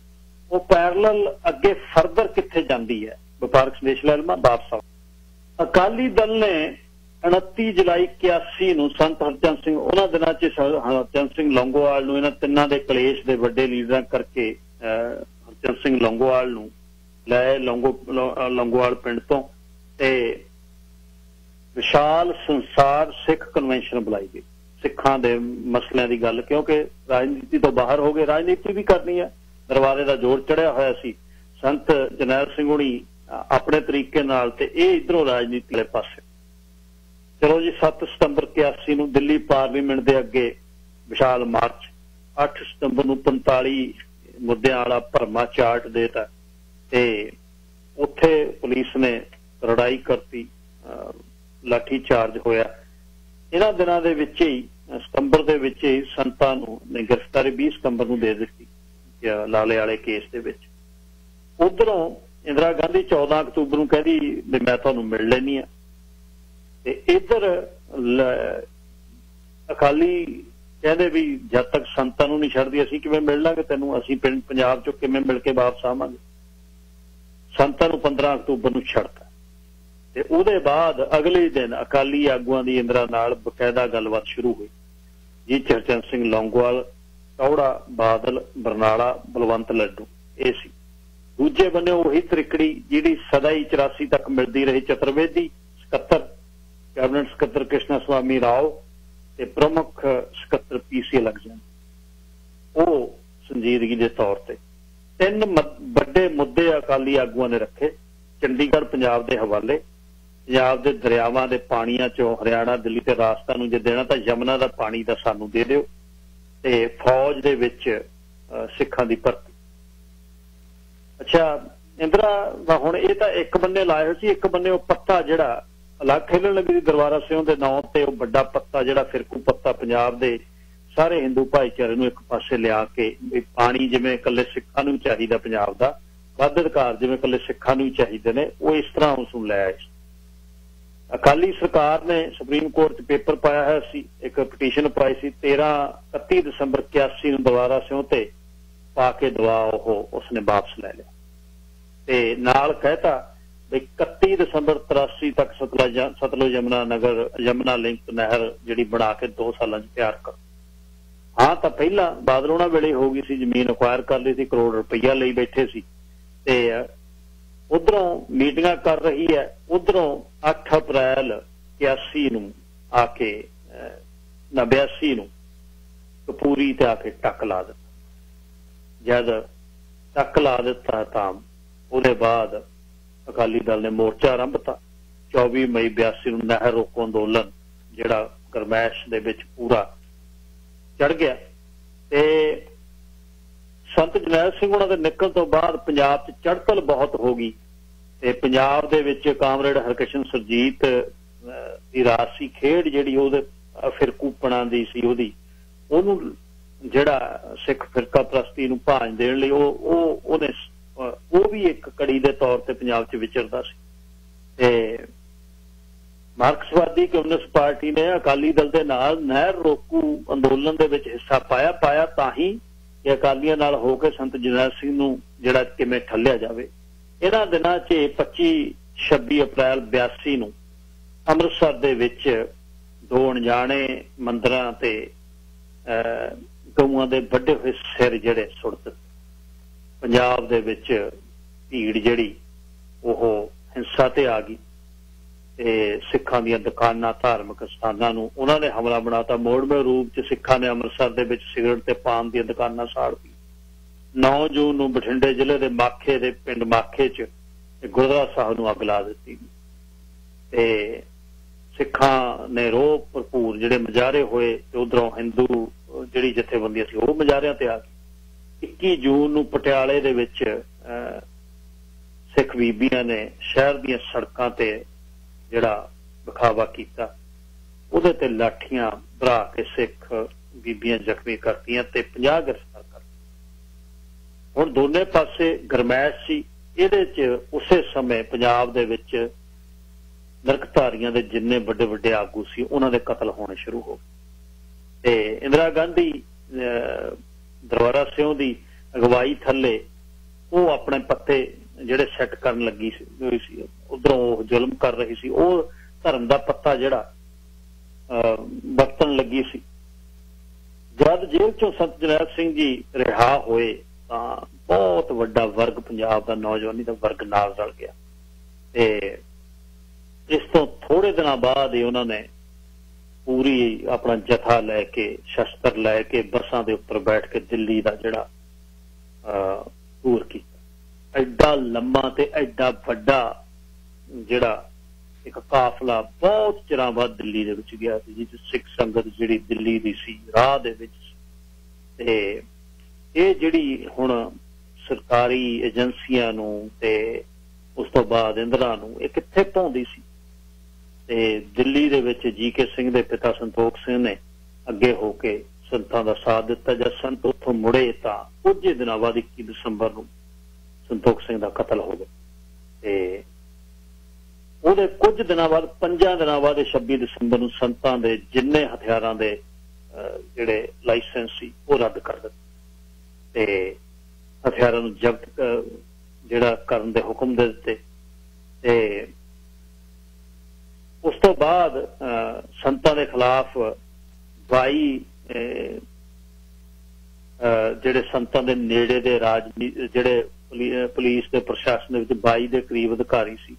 ਉਹ ਪੈਰਲਲ ਅੱਗੇ ਫਰਦਰ ਕਿੱਥੇ ਜਾਂਦੀ ਹੈ? ਵਪਾਰਕ ਸੰਦੇਸ਼ ਲੈ ਲਵਾਂ ਬਾਪ ਸਾਹਿਬ। ਅਕਾਲੀ ਦਲ ਨੇ 29 ਜੁਲਾਈ 81 ਨੂੰ ਸੰਤ ਹਰਚੰਦ ਸਿੰਘ, ਉਹਨਾਂ ਦਿਨਾਂ 'ਚ ਹਰਚੰਦ ਸਿੰਘ ਲੌਂਗੋਵਾਲ ਨੂੰ, ਇਹਨਾਂ ਤਿੰਨਾਂ ਦੇ ਕਲੇਸ਼ ਦੇ ਵੱਡੇ ਲੀਡਰਾਂ ਕਰਕੇ ਹਰਚੰਦ ਸਿੰਘ ਲੌਂਗੋਵਾਲ ਨੂੰ ਲੈ ਲੌਂਗੋਵਾਲ ਪਿੰਡ ਤੋਂ ਤੇ ਵਿਸ਼ਾਲ ਸੰਸਾਰ ਸਿੱਖ ਕਨਵੈਨਸ਼ਨ ਬੁਲਾਈ ਗਈ। ਸਿੱਖਾਂ ਦੇ ਮਸਲਿਆਂ ਦੀ ਗੱਲ, ਕਿਉਂਕਿ ਰਾਜਨੀਤੀ ਤੋਂ ਬਾਹਰ ਹੋ ਗਏ, ਰਾਜਨੀਤੀ ਵੀ ਕਰਨੀ ਹੈ, ਦਰਬਾਰੇ ਦਾ ਜ਼ੋਰ ਚੜਿਆ ਹੋਇਆ ਸੀ। ਸੰਤ ਜਰਨੈਲ ਸਿੰਘ ਹੁਣੀ ਆਪਣੇ ਤਰੀਕੇ ਨਾਲ ਤੇ ਇਹ ਇੱਧਰੋਂ ਰਾਜਨੀਤੀ ਵਾਲੇ ਪਾਸੇ। ਚਲੋ ਜੀ 7 ਸਤੰਬਰ 81 ਨੂੰ ਦਿੱਲੀ ਪਾਰਲੀਮੈਂਟ ਦੇ ਅੱਗੇ ਵਿਸ਼ਾਲ ਮਾਰਚ। 8 ਸਤੰਬਰ ਨੂੰ 45 ਮੁੱਦਿਆਂ ਵਾਲਾ ਭਰਮਾ ਚਾਰਟ ਦੇਤਾ ਤੇ ਉੱਥੇ ਪੁਲਿਸ ਨੇ ਲੜਾਈ ਕਰਤੀ, ਲਾਠੀ ਚਾਰਜ ਹੋਇਆ। ਇਹਨਾਂ ਦਿਨਾਂ ਦੇ ਵਿੱਚ ਹੀ ਸਤੰਬਰ ਦੇ ਵਿੱਚ ਹੀ ਸੰਤਾਂ ਨੂੰ ਗ੍ਰਿਫਤਾਰੀ 20 ਸਤੰਬਰ ਨੂੰ ਦੇ ਦਿੱਤੀ ਲਾਲੇ ਵਾਲੇ ਕੇਸ ਦੇ ਵਿੱਚ। ਉਧਰੋਂ ਇੰਦਰਾ ਗਾਂਧੀ 14 ਅਕਤੂਬਰ ਨੂੰ ਕਹਿੰਦੀ ਵੀ ਮੈਂ ਤੁਹਾਨੂੰ ਮਿਲ ਲੈਣੀ ਆ, ਤੇ ਇੱਧਰ ਅਕਾਲੀ ਕਹਿੰਦੇ ਵੀ ਜਦ ਤੱਕ ਸੰਤਾਂ ਨੂੰ ਨਹੀਂ ਛੱਡਦੀ ਅਸੀਂ ਕਿਵੇਂ ਮਿਲ ਲਾਂਗੇ ਤੈਨੂੰ, ਅਸੀਂ ਪਿੰਡ ਪੰਜਾਬ ਚੋਂ ਕਿਵੇਂ ਮਿਲ ਕੇ ਵਾਪਸ ਆਵਾਂਗੇ। ਸੰਤਾਂ ਨੂੰ 15 ਅਕਤੂਬਰ ਨੂੰ ਛੱਡਤਾ ਤੇ ਉਹਦੇ ਬਾਅਦ ਅਗਲੇ ਦਿਨ ਅਕਾਲੀ ਆਗੂਆਂ ਦੀ ਇੰਦਰਾ ਨਾਲ ਬਕਾਇਦਾ ਗੱਲਬਾਤ ਸ਼ੁਰੂ ਹੋਈ ਜੀ। ਹਰਚੰਦ ਸਿੰਘ ਲੌਂਗੋਵਾਲ, ਕੌੜਾ, ਬਾਦਲ, ਬਰਨਾਲਾ, ਬਲਵੰਤ ਲੱਡੂ, ਇਹ ਸੀ। ਦੂਜੇ ਬੰਨੇ ਉਹੀ ਤ੍ਰਿਕੜੀ ਜਿਹੜੀ ਸਦਾ ਹੀ 84 ਤੱਕ ਮਿਲਦੀ ਰਹੀ, ਚਤੁਰਵੇਦੀ ਸਕੱਤਰ, ਕੈਬਨਿਟ ਸਕੱਤਰ ਕ੍ਰਿਸ਼ਨਾ ਸਵਾਮੀ ਰਾਓ ਤੇ ਪ੍ਰਮੁੱਖ ਸਕੱਤਰ PC ਅਲੈਗਜ਼ੈਂਡਰ। ਉਹ ਸੰਜੀਦਗੀ ਦੇ ਤੌਰ ਤੇ 3 ਵੱਡੇ ਮੁੱਦੇ ਅਕਾਲੀ ਆਗੂਆਂ ਨੇ ਰੱਖੇ। ਚੰਡੀਗੜ੍ਹ ਪੰਜਾਬ ਦੇ ਹਵਾਲੇ, ਪੰਜਾਬ ਦੇ ਦਰਿਆਵਾਂ ਦੇ ਪਾਣੀਆਂ ਚੋਂ ਹਰਿਆਣਾ, ਦਿੱਲੀ ਤੇ ਰਾਜਸਥਾਨ ਨੂੰ ਜੇ ਦੇਣਾ ਤਾਂ ਯਮੁਨਾ ਦਾ ਪਾਣੀ ਦਾ ਸਾਨੂੰ ਦੇ ਦਿਓ, ਤੇ ਫੌਜ ਦੇ ਵਿੱਚ ਸਿੱਖਾਂ ਦੀ ਭਰਤੀ। ਅੱਛਾ, ਇੰਦਰਾ ਹੁਣ ਇਹ ਤਾਂ ਇੱਕ ਬੰਨੇ ਲਾਏ ਹੋਏ ਸੀ, ਇੱਕ ਬੰਨੇ ਉਹ ਪੱਤਾ ਜਿਹੜਾ ਅਲੱਗ ਖੇਲਣ ਲੱਗੀ ਦਰਬਾਰਾ ਸਿੰਘ ਦੇ ਨਾਂ ਤੇ, ਉਹ ਵੱਡਾ ਪੱਤਾ ਜਿਹੜਾ ਫਿਰਕੂ ਪੱਤਾ ਪੰਜਾਬ ਦੇ ਸਾਰੇ ਹਿੰਦੂ ਭਾਈਚਾਰੇ ਨੂੰ ਇੱਕ ਪਾਸੇ ਲਿਆ ਕੇ ਵੀ ਪਾਣੀ ਜਿਵੇਂ ਇਕੱਲੇ ਸਿੱਖਾਂ ਨੂੰ ਚਾਹੀਦਾ, ਪੰਜਾਬ ਦਾ ਵੱਧ ਅਧਿਕਾਰ ਜਿਵੇਂ ਇਕੱਲੇ ਸਿੱਖਾਂ ਨੂੰ ਹੀ ਚਾਹੀਦੇ ਨੇ, ਉਹ ਇਸ ਤਰ੍ਹਾਂ ਉਸ ਨੂੰ ਲੈ ਆਏ। ਅਕਾਲੀ ਸਰਕਾਰ ਨੇ ਸੁਪਰੀਮ ਕੋਰਟ 'ਚ ਪੇਪਰ ਪਾਇਆ ਹੋਇਆ ਸੀ, ਇੱਕ ਪਟੀਸ਼ਨ ਪਾਈ ਸੀ 31 ਦਸੰਬਰ 81 ਨੂੰ ਦਰਬਾਰਾ ਸਿੰਘ ਤੇ ਪਾ ਕੇ ਦਵਾ ਉਹ ਉਸਨੇ ਵਾਪਸ ਲੈ ਲਿਆ ਤੇ ਨਾਲ ਕਹਿਤਾ ਵੀ 31 ਦਸੰਬਰ 83 ਤੱਕ ਸਤਲੁਜ ਯਮੁਨਾ ਲਿੰਕ ਨਹਿਰ ਜਿਹੜੀ ਬਣਾ ਕੇ 2 ਸਾਲਾਂ 'ਚ ਤਿਆਰ ਕਰ। ਹਾਂ ਤਾਂ ਪਹਿਲਾਂ ਬਾਦਲ ਉਹਨਾਂ ਵੇਲੇ ਹੋ ਗਈ ਸੀ, ਜ਼ਮੀਨ ਅਕਵਾਇਰ ਕਰ ਲਈ ਸੀ, ਕਰੋੜ ਰੁਪਈਆ ਲਈ ਬੈਠੇ ਸੀ ਤੇ ਉਧਰੋਂ ਮੀਟਿੰਗਾਂ ਕਰ ਰਹੀ ਹੈ। ਉਧਰੋਂ 8 ਅਪ੍ਰੈਲ 81 ਨੂੰ ਆ ਕੇ 82 ਨੂੰ ਕਪੂਰੀ ਤੇ ਆ ਕੇ ਟੱਕ ਲਾ ਦਿੱਤਾ। ਜਦ ਟੱਕ ਲਾ ਦਿੱਤਾ ਤਾਂ ਉਹਦੇ ਬਾਅਦ ਅਕਾਲੀ ਦਲ ਨੇ ਮੋਰਚਾ ਆਰੰਭਤਾ। 24 ਮਈ 82 ਨੂੰ ਨਹਿਰ ਰੋਕੋ ਅੰਦੋਲਨ ਜਿਹੜਾ ਗਰਮੈਸ਼ ਦੇ ਵਿੱਚ ਪੂਰਾ ਚੜ ਗਿਆ ਤੇ ਸੰਤ ਜਰਨੈਲ ਸਿੰਘ ਉਹਨਾਂ ਦੇ ਨਿਕਲਣ ਤੋਂ ਬਾਅਦ ਪੰਜਾਬ 'ਚ ਚੜ੍ਹਤਲ ਬਹੁਤ ਹੋ ਗਈ ਤੇ ਪੰਜਾਬ ਦੇ ਵਿੱਚ ਕਾਮਰੇਡ ਹਰਕਿਸ਼ਨ ਸੁਰਜੀਤ ਦੀ ਰਾਜਸੀ ਖੇਡ ਜਿਹੜੀ ਉਹਦੇ ਫਿਰਕੂਪਣਾ ਦੀ ਸੀ, ਉਹਨੂੰ ਜਿਹੜਾ ਸਿੱਖ ਫਿਰਕਾ ਪ੍ਰਸਤੀ ਨੂੰ ਭਾਂਜ ਦੇਣ ਲਈ ਉਹਨੇ ਉਹ ਵੀ ਇੱਕ ਕੜੀ ਦੇ ਤੌਰ ਤੇ ਪੰਜਾਬ 'ਚ ਵਿਚਰਦਾ ਸੀ ਤੇ ਮਾਰਕਸਵਾਦੀ ਕਮਿਊਨਿਸਟ ਪਾਰਟੀ ਨੇ ਅਕਾਲੀ ਦਲ ਦੇ ਨਾਲ ਨਹਿਰ ਰੋਕੂ ਅੰਦੋਲਨ ਦੇ ਵਿੱਚ ਹਿੱਸਾ ਪਾਇਆ ਤਾਂ ਹੀ ਕਿ ਅਕਾਲੀਆਂ ਨਾਲ ਹੋ ਕੇ ਸੰਤ ਜਰਨੈਲ ਸਿੰਘ ਨੂੰ ਜਿਹੜਾ ਕਿਵੇਂ ਠੱਲਿਆ ਜਾਵੇ। ਇਹਨਾਂ ਦਿਨਾਂ 'ਚ 25-26 ਅਪ੍ਰੈਲ 82 ਨੂੰ ਅੰਮ੍ਰਿਤਸਰ ਦੇ ਵਿੱਚ 2 ਅਣਜਾਣੇ ਮੰਦਰਾਂ ਤੇ ਗਊਆਂ ਦੇ ਵੱਡੇ ਹੋਏ ਸਿਰ ਜਿਹੜੇ ਸੁੱਟ ਦਿੱਤੇ। ਪੰਜਾਬ ਦੇ ਵਿੱਚ ਭੀੜ ਜਿਹੜੀ ਉਹ ਹਿੰਸਾ ਤੇ ਆ ਗਈ ਤੇ ਸਿੱਖਾਂ ਦੀਆਂ ਦੁਕਾਨਾਂ, ਧਾਰਮਿਕ ਸਥਾਨਾਂ ਨੂੰ ਉਹਨਾਂ ਨੇ ਹਮਲਾ ਬਣਾਤਾ। ਮੋੜਵੇਂ ਰੂਪ 'ਚ ਸਿੱਖਾਂ ਨੇ ਅੰਮ੍ਰਿਤਸਰ ਦੇ ਵਿੱਚ ਸਿਗਰਟ ਤੇ ਪਾਨ ਦੀਆਂ ਦੁਕਾਨਾਂ ਸਾੜਤੀ। 9 ਜੂਨ ਨੂੰ ਬਠਿੰਡੇ ਜ਼ਿਲ੍ਹੇ ਦੇ ਮਾਖੇ ਦੇ ਪਿੰਡ ਮਾਖੇ 'ਚ ਗੁਰਦੁਆਰਾ ਸਾਹਿਬ ਨੂੰ ਅੱਗ ਲਾ ਦਿੱਤੀ ਤੇ सिखां ने रोह भरपूर जिहड़े मुजाहरे होए ते उधरों हिंदू जिहड़ी जथेबंदियां सी ओह मुजाहरियां ते आ गई। 21 जून नूं पटियाले दे विच सिख बीबियां ने शहर दीयां सड़कां ते जिहड़ा विखावा कीता, ਉਹਦੇ ਤੇ ਲਾਠੀਆਂ ਭਰਾ ਕੇ ਸਿੱਖ ਬੀਬੀਆਂ ਜ਼ਖਮੀ ਕਰਤੀਆਂ ਤੇ 50 ਗ੍ਰਿਫਤਾਰ ਕਰ। ਹੁਣ ਦੋਨੇ ਪਾਸੇ ਗਰਮੈਸ਼ ਸੀ। ਇਹਦੇ 'ਚ ਉਸੇ ਸਮੇਂ ਪੰਜਾਬ ਦੇ ਵਿੱਚ ਨਰਕਧਾਰੀਆਂ ਦੇ ਜਿੰਨੇ ਵੱਡੇ ਵੱਡੇ ਆਗੂ ਸੀ ਉਹਨਾਂ ਦੇ ਕਤਲ ਹੋਣੇ ਸ਼ੁਰੂ ਹੋ ਗਏ ਤੇ ਇੰਦਰਾ ਗਾਂਧੀ ਦਰਬਾਰਾ ਸਿੰਘ ਦੀ ਅਗਵਾਈ ਥੱਲੇ ਉਹ ਆਪਣੇ ਪੱਤੇ ਜਿਹੜੇ ਸੈੱਟ ਕਰਨ ਲੱਗੀ ਸੀ, ਉਧਰੋਂ ਉਹ ਜ਼ੁਲਮ ਕਰ ਰਹੀ ਸੀ। ਉਹ ਧਰਮ ਦਾ ਪੱਤਾ ਜਿਹੜਾ ਵਰਤਣ ਲੱਗੀ ਸੀ। ਜਦ ਜੇਲ੍ਹ ਚੋਂ ਸੰਤ ਜਰਨੈਲ ਸਿੰਘ ਜੀ ਰਿਹਾ ਹੋਏ ਤਾਂ ਬਹੁਤ ਵੱਡਾ ਵਰਗ ਪੰਜਾਬ ਦਾ ਨੌਜਵਾਨੀ ਦਾ ਵਰਗ ਨਾਲ ਰਲ ਗਿਆ ਤੇ ਇਸ ਤੋਂ ਥੋੜੇ ਦਿਨਾਂ ਬਾਅਦ ਹੀ ਉਹਨਾਂ ਨੇ ਪੂਰੀ ਆਪਣਾ ਜਥਾ ਲੈ ਕੇ ਸ਼ਸਤਰ ਲੈ ਕੇ ਬੱਸਾਂ ਦੇ ਉੱਪਰ ਬੈਠ ਕੇ ਦਿੱਲੀ ਦਾ ਜਿਹੜਾ ਟੂਰ ਕੀਤਾ। ਐਡਾ ਲੰਮਾ ਤੇ ਐਡਾ ਵੱਡਾ ਜਿਹੜਾ ਇੱਕ ਕਾਫਲਾ ਬਹੁਤ ਚਿਰਾਂ ਬਾਅਦ ਦਿੱਲੀ ਦੇ ਵਿੱਚ ਗਿਆ ਸੀ, ਜਿਸ ਸਿੱਖ ਸੰਗਤ ਜਿਹੜੀ ਦਿੱਲੀ ਦੀ ਸੀ ਰਾਹ ਦੇ ਵਿੱਚ। ਤੇ ਇਹ ਜਿਹੜੀ ਹੁਣ ਸਰਕਾਰੀ ਏਜੰਸੀਆਂ ਨੂੰ ਤੇ ਉਸ ਤੋਂ ਬਾਅਦ ਇੰਦਰਾ ਨੂੰ ਇਹ ਕਿੱਥੇ ਪਾਉਂਦੀ ਸੀ ਤੇ ਦਿੱਲੀ ਦੇ ਵਿੱਚ ਜੀ.ਕੇ. ਸਿੰਘ ਦੇ ਪਿਤਾ ਸੰਤੋਖ ਸਿੰਘ ਨੇ ਅੱਗੇ ਹੋ ਕੇ ਸੰਤਾਂ ਦਾ ਸਾਥ ਦਿੱਤਾ। ਜਦ ਸੰਤ ਉੱਥੋਂ ਮੁੜੇ ਤਾਂ ਕੁਝ ਦਿਨਾਂ ਬਾਅਦ 21 ਦਸੰਬਰ ਨੂੰ ਸੰਤੋਖ ਸਿੰਘ ਦਾ ਕਤਲ ਹੋ ਗਿਆ ਤੇ ਉਹਦੇ ਕੁਝ ਦਿਨਾਂ ਬਾਅਦ 5 ਦਿਨਾਂ ਬਾਅਦ 26 ਦਸੰਬਰ ਨੂੰ ਸੰਤਾਂ ਦੇ ਜਿੰਨੇ ਹਥਿਆਰਾਂ ਦੇ ਜਿਹੜੇ ਲਾਇਸੈਂਸ ਸੀ ਉਹ ਰੱਦ ਕਰ ਦਿੱਤੇ ਤੇ ਹਥਿਆਰਾਂ ਨੂੰ ਜ਼ਬਤ ਜਿਹੜਾ ਕਰਨ ਦੇ ਹੁਕਮ ਦੇ ਦਿੱਤੇ। ਤੇ ਉਸ ਤੋਂ ਬਾਅਦ ਸੰਤਾਂ ਦੇ ਖਿਲਾਫ 22 ਜਿਹੜੇ ਸੰਤਾਂ ਦੇ ਨੇੜੇ ਦੇ ਜਿਹੜੇ ਪੁਲਿਸ ਦੇ ਪ੍ਰਸ਼ਾਸਨ ਦੇ ਵਿੱਚ 22 ਦੇ ਕਰੀਬ ਅਧਿਕਾਰੀ ਸੀ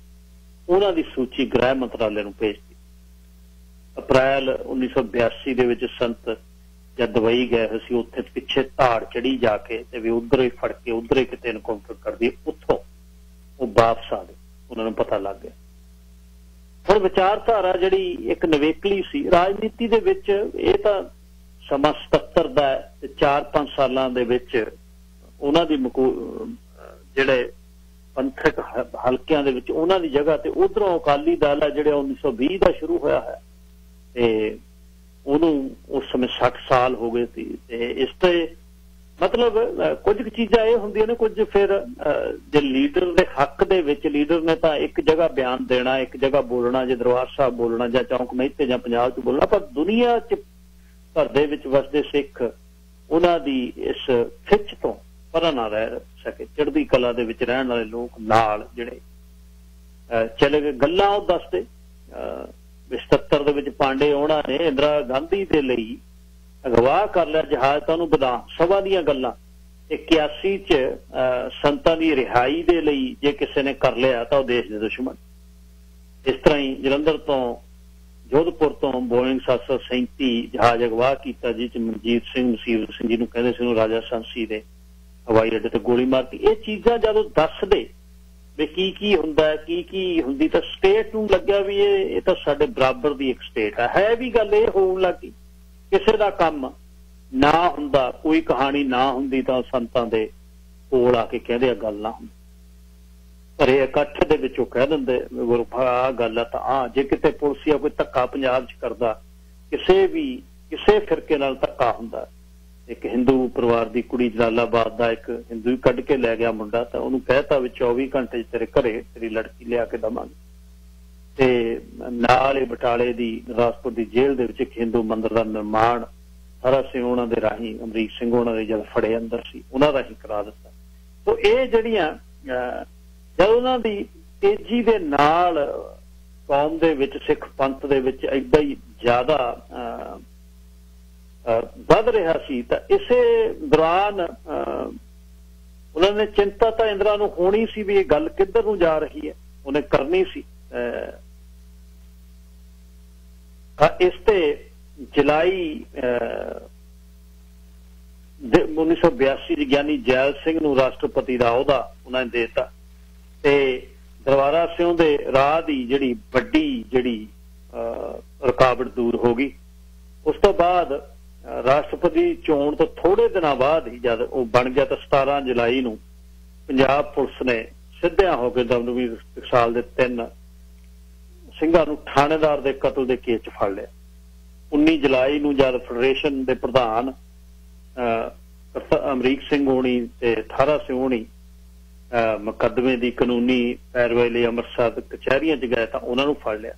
ਉਹਨਾਂ ਦੀ ਸੂਚੀ ਗ੍ਰਹਿ ਮੰਤਰਾਲੇ ਨੂੰ ਭੇਜਤੀ। ਅਪ੍ਰੈਲ 1982 ਦੇ ਵਿੱਚ ਸੰਤ ਜਦ ਦੁਬਈ ਗਏ ਹੋਏ ਸੀ ਉੱਥੇ ਪਿੱਛੇ ਧਾੜ ਚੜੀ ਜਾ ਕੇ ਤੇ ਵੀ ਉਧਰ ਹੀ ਫੜ ਕੇ ਉਧਰ ਹੀ ਕਿਤੇ ਇਨਕਾਊਂਟਰ ਕਰਦੀ, ਉੱਥੋਂ ਉਹ ਵਾਪਸ ਆ ਗਏ। ਉਹਨਾਂ ਨੂੰ ਪਤਾ ਲੱਗ ਗਿਆ। ਹੁਣ ਵਿਚਾਰਧਾਰਾ ਜਿਹੜੀ ਇੱਕ ਨਵੇਕਲੀ ਸੀ ਰਾਜਨੀਤੀ ਦੇ ਵਿੱਚ, ਇਹ ਤਾਂ ਸਮਾਂ 77 ਦਾ ਤੇ 4-5 ਸਾਲਾਂ ਦੇ ਵਿੱਚ ਉਹਨਾਂ ਦੀ ਜਿਹੜੇ ਪੰਥਕ ਹਲਕਿਆਂ ਦੇ ਵਿੱਚ ਉਹਨਾਂ ਦੀ ਜਗ੍ਹਾ ਤੇ ਉਧਰੋਂ ਅਕਾਲੀ ਦਲ ਹੈ ਜਿਹੜਾ 1920 ਦਾ ਸ਼ੁਰੂ ਹੋਇਆ ਹੈ ਤੇ ਉਹਨੂੰ ਉਸ ਸਮੇਂ 60 ਸਾਲ ਹੋ ਗਏ ਸੀ। ਤੇ ਇਸ ਤੇ ਮਤਲਬ ਕੁਝ ਕੁ ਚੀਜ਼ਾਂ ਇਹ ਹੁੰਦੀਆਂ ਨੇ, ਕੁਝ ਫਿਰ ਜੇ ਲੀਡਰ ਦੇ ਹੱਕ ਦੇ ਵਿੱਚ ਲੀਡਰ ਨੇ ਤਾਂ ਇੱਕ ਜਗ੍ਹਾ ਬਿਆਨ ਦੇਣਾ, ਇੱਕ ਜਗ੍ਹਾ ਬੋਲਣਾ, ਜੇ ਦਰਬਾਰ ਸਾਹਿਬ ਬੋਲਣਾ ਜਾਂ ਚੌਂਕ ਮਹਿਤੇ ਜਾਂ ਪੰਜਾਬ 'ਚ ਬੋਲਣਾ, ਪਰ ਦੁਨੀਆ 'ਚ ਘਰ ਦੇ ਵਿੱਚ ਵਸਦੇ ਸਿੱਖ ਉਹਨਾਂ ਦੀ ਇਸ ਖਿੱਚ ਤੋਂ ਪਰਾਂ ਨਾ ਰਹਿ ਸਕੇ। ਚੜ੍ਹਦੀ ਕਲਾ ਦੇ ਵਿੱਚ ਰਹਿਣ ਵਾਲੇ ਲੋਕ ਨਾਲ ਜਿਹੜੇ ਚਲੇ ਗਏ। ਗੱਲਾਂ ਉਹ ਦੱਸਦੇ 77 ਦੇ ਵਿੱਚ ਪਾਂਡੇ ਉਹਨਾਂ ਨੇ ਇੰਦਰਾ ਗਾਂਧੀ ਦੇ ਲਈ ਅਗਵਾ ਕਰ ਲਿਆ ਜਹਾਜ਼, ਤਾਂ ਉਹਨੂੰ ਵਿਧਾਨ ਸਭਾ ਦੀਆਂ ਗੱਲਾਂ। 81 'ਚ ਸੰਤਾਂ ਦੀ ਰਿਹਾਈ ਦੇ ਲਈ ਜੇ ਕਿਸੇ ਨੇ ਕਰ ਲਿਆ ਤਾਂ ਉਹ ਦੇਸ਼ ਦੇ ਦੁਸ਼ਮਣ। ਇਸ ਤਰ੍ਹਾਂ ਹੀ ਜਲੰਧਰ ਤੋਂ ਜੋਧਪੁਰ ਤੋਂ ਬੋਇੰਗ 737 ਜਹਾਜ਼ ਅਗਵਾ ਕੀਤਾ ਜਿਸ 'ਚ ਮਨਜੀਤ ਸਿੰਘ ਮਸੀਹ ਸਿੰਘ ਜੀ ਨੂੰ ਕਹਿੰਦੇ ਸੀ, ਉਹਨੂੰ ਰਾਜਾ ਸਾਂਸੀ ਦੇ ਹਵਾਈ ਅੱਡੇ ਤੇ ਗੋਲੀ ਮਾਰਤੀ। ਇਹ ਚੀਜ਼ਾਂ ਜਦੋਂ ਦੱਸਦੇ ਵੀ ਕੀ ਹੁੰਦਾ ਕੀ ਹੁੰਦੀ ਤਾਂ ਸਟੇਟ ਨੂੰ ਲੱਗਿਆ ਵੀ ਇਹ ਤਾਂ ਸਾਡੇ ਬਰਾਬਰ ਦੀ ਇੱਕ ਸਟੇਟ ਹੈ। ਵੀ ਗੱਲ ਇਹ ਹੋਣ ਲੱਗੀ ਕਿਸੇ ਦਾ ਕੰਮ ਨਾ ਹੁੰਦਾ, ਕੋਈ ਕਹਾਣੀ ਨਾ ਹੁੰਦੀ ਤਾਂ ਸੰਤਾਂ ਦੇ ਕੋਲ ਆ ਕੇ ਕਹਿੰਦੇ ਆ ਗੱਲ ਨਾ ਹੁੰਦੀ, ਭਰੇ ਇਕੱਠ ਦੇ ਵਿੱਚ ਉਹ ਕਹਿ ਦਿੰਦੇ ਆਹ ਗੱਲ ਆ ਤਾਂ ਆ। ਜੇ ਕਿਤੇ ਪੁਲਿਸੀਆ ਕੋਈ ਧੱਕਾ ਪੰਜਾਬ 'ਚ ਕਰਦਾ, ਕਿਸੇ ਫਿਰਕੇ ਨਾਲ ਧੱਕਾ ਹੁੰਦਾ, ਇੱਕ ਹਿੰਦੂ ਪਰਿਵਾਰ ਦੀ ਕੁੜੀ ਜਲਾਲਾਬਾਦ ਦਾ ਇੱਕ ਹਿੰਦੂ ਹੀ ਕੱਢ ਕੇ ਲੈ ਗਿਆ ਮੁੰਡਾ, ਤਾਂ ਉਹਨੂੰ ਕਹਿਤਾ ਵੀ 24 ਘੰਟੇ 'ਚ ਤੇਰੇ ਘਰੇ ਤੇਰੀ ਲੜਕੀ ਲਿਆ ਕੇ ਦੇਵਾਂਗੇ। ਤੇ ਨਾਲ ਹੀ ਬਟਾਲੇ ਦੀ ਰਾਜਪੁਰ ਦੀ ਜੇਲ੍ਹ ਦੇ ਵਿੱਚ ਇੱਕ ਹਿੰਦੂ ਮੰਦਿਰ ਦਾ ਨਿਰਮਾਣ ਹਰਾ ਸਿੰਘ ਉਹਨਾਂ ਦੇ ਰਾਹੀਂ, ਅਮਰੀਕ ਸਿੰਘ ਉਹਨਾਂ ਦੇ ਜਦ ਫੜੇ ਅੰਦਰ ਸੀ ਉਹਨਾਂ ਰਾਹੀਂ ਕਰਾ ਦਿੱਤਾ। ਸੋ ਇਹ ਜਿਹੜੀਆਂ ਜਦ ਉਹਨਾਂ ਦੀ ਤੇਜ਼ੀ ਦੇ ਨਾਲ ਕੌਮ ਦੇ ਵਿੱਚ ਸਿੱਖ ਪੰਥ ਦੇ ਵਿੱਚ ਏਦਾਂ ਹੀ ਜ਼ਿਆਦਾ ਵੱਧ ਰਿਹਾ ਸੀ ਤਾਂ ਇਸੇ ਦੌਰਾਨ ਉਹਨਾਂ ਨੇ ਚਿੰਤਾ ਤਾਂ ਇੰਦਰਾ ਨੂੰ ਹੋਣੀ ਸੀ ਵੀ ਇਹ ਗੱਲ ਕਿੱਧਰ ਨੂੰ ਜਾ ਰਹੀ ਹੈ, ਉਹਨੇ ਕਰਨੀ ਸੀ। ਇਸ ਤੇ ਜੁਲਾਈ 1982 ਚ ਗਿਆਨੀ ਜੈਲ ਸਿੰਘ ਨੂੰ ਰਾਸ਼ਟਰਪਤੀ ਦਾ ਅਹੁਦਾ ਉਹਨਾਂ ਨੇ ਦੇਤਾ ਤੇ ਦਰਬਾਰਾ ਸਿੰਘ ਦੇ ਰਾਹ ਦੀ ਜਿਹੜੀ ਵੱਡੀ ਜਿਹੜੀ रुकावट दूर हो गई। उस तो बाद राष्ट्रपति चोण तो थोड़े दिन बाद ही जब वो बन गया तो 17 जुलाई नूं पंजाब पुलिस ने सिद्धिया होकर दमदमी टकसाल के 3 ਸਿੰਘਾਂ ਨੂੰ थाणेदार के कतल के केस च फड़ लिया। 19 जुलाई नूं जब फेडरेशन के प्रधान अमरीक सिंह होनी ते थारा सिंह होनी मुकदमे की कानूनी पैरवाई लिए अमृतसर कचहरियां च गए तो उन्होंने फड़ लिया।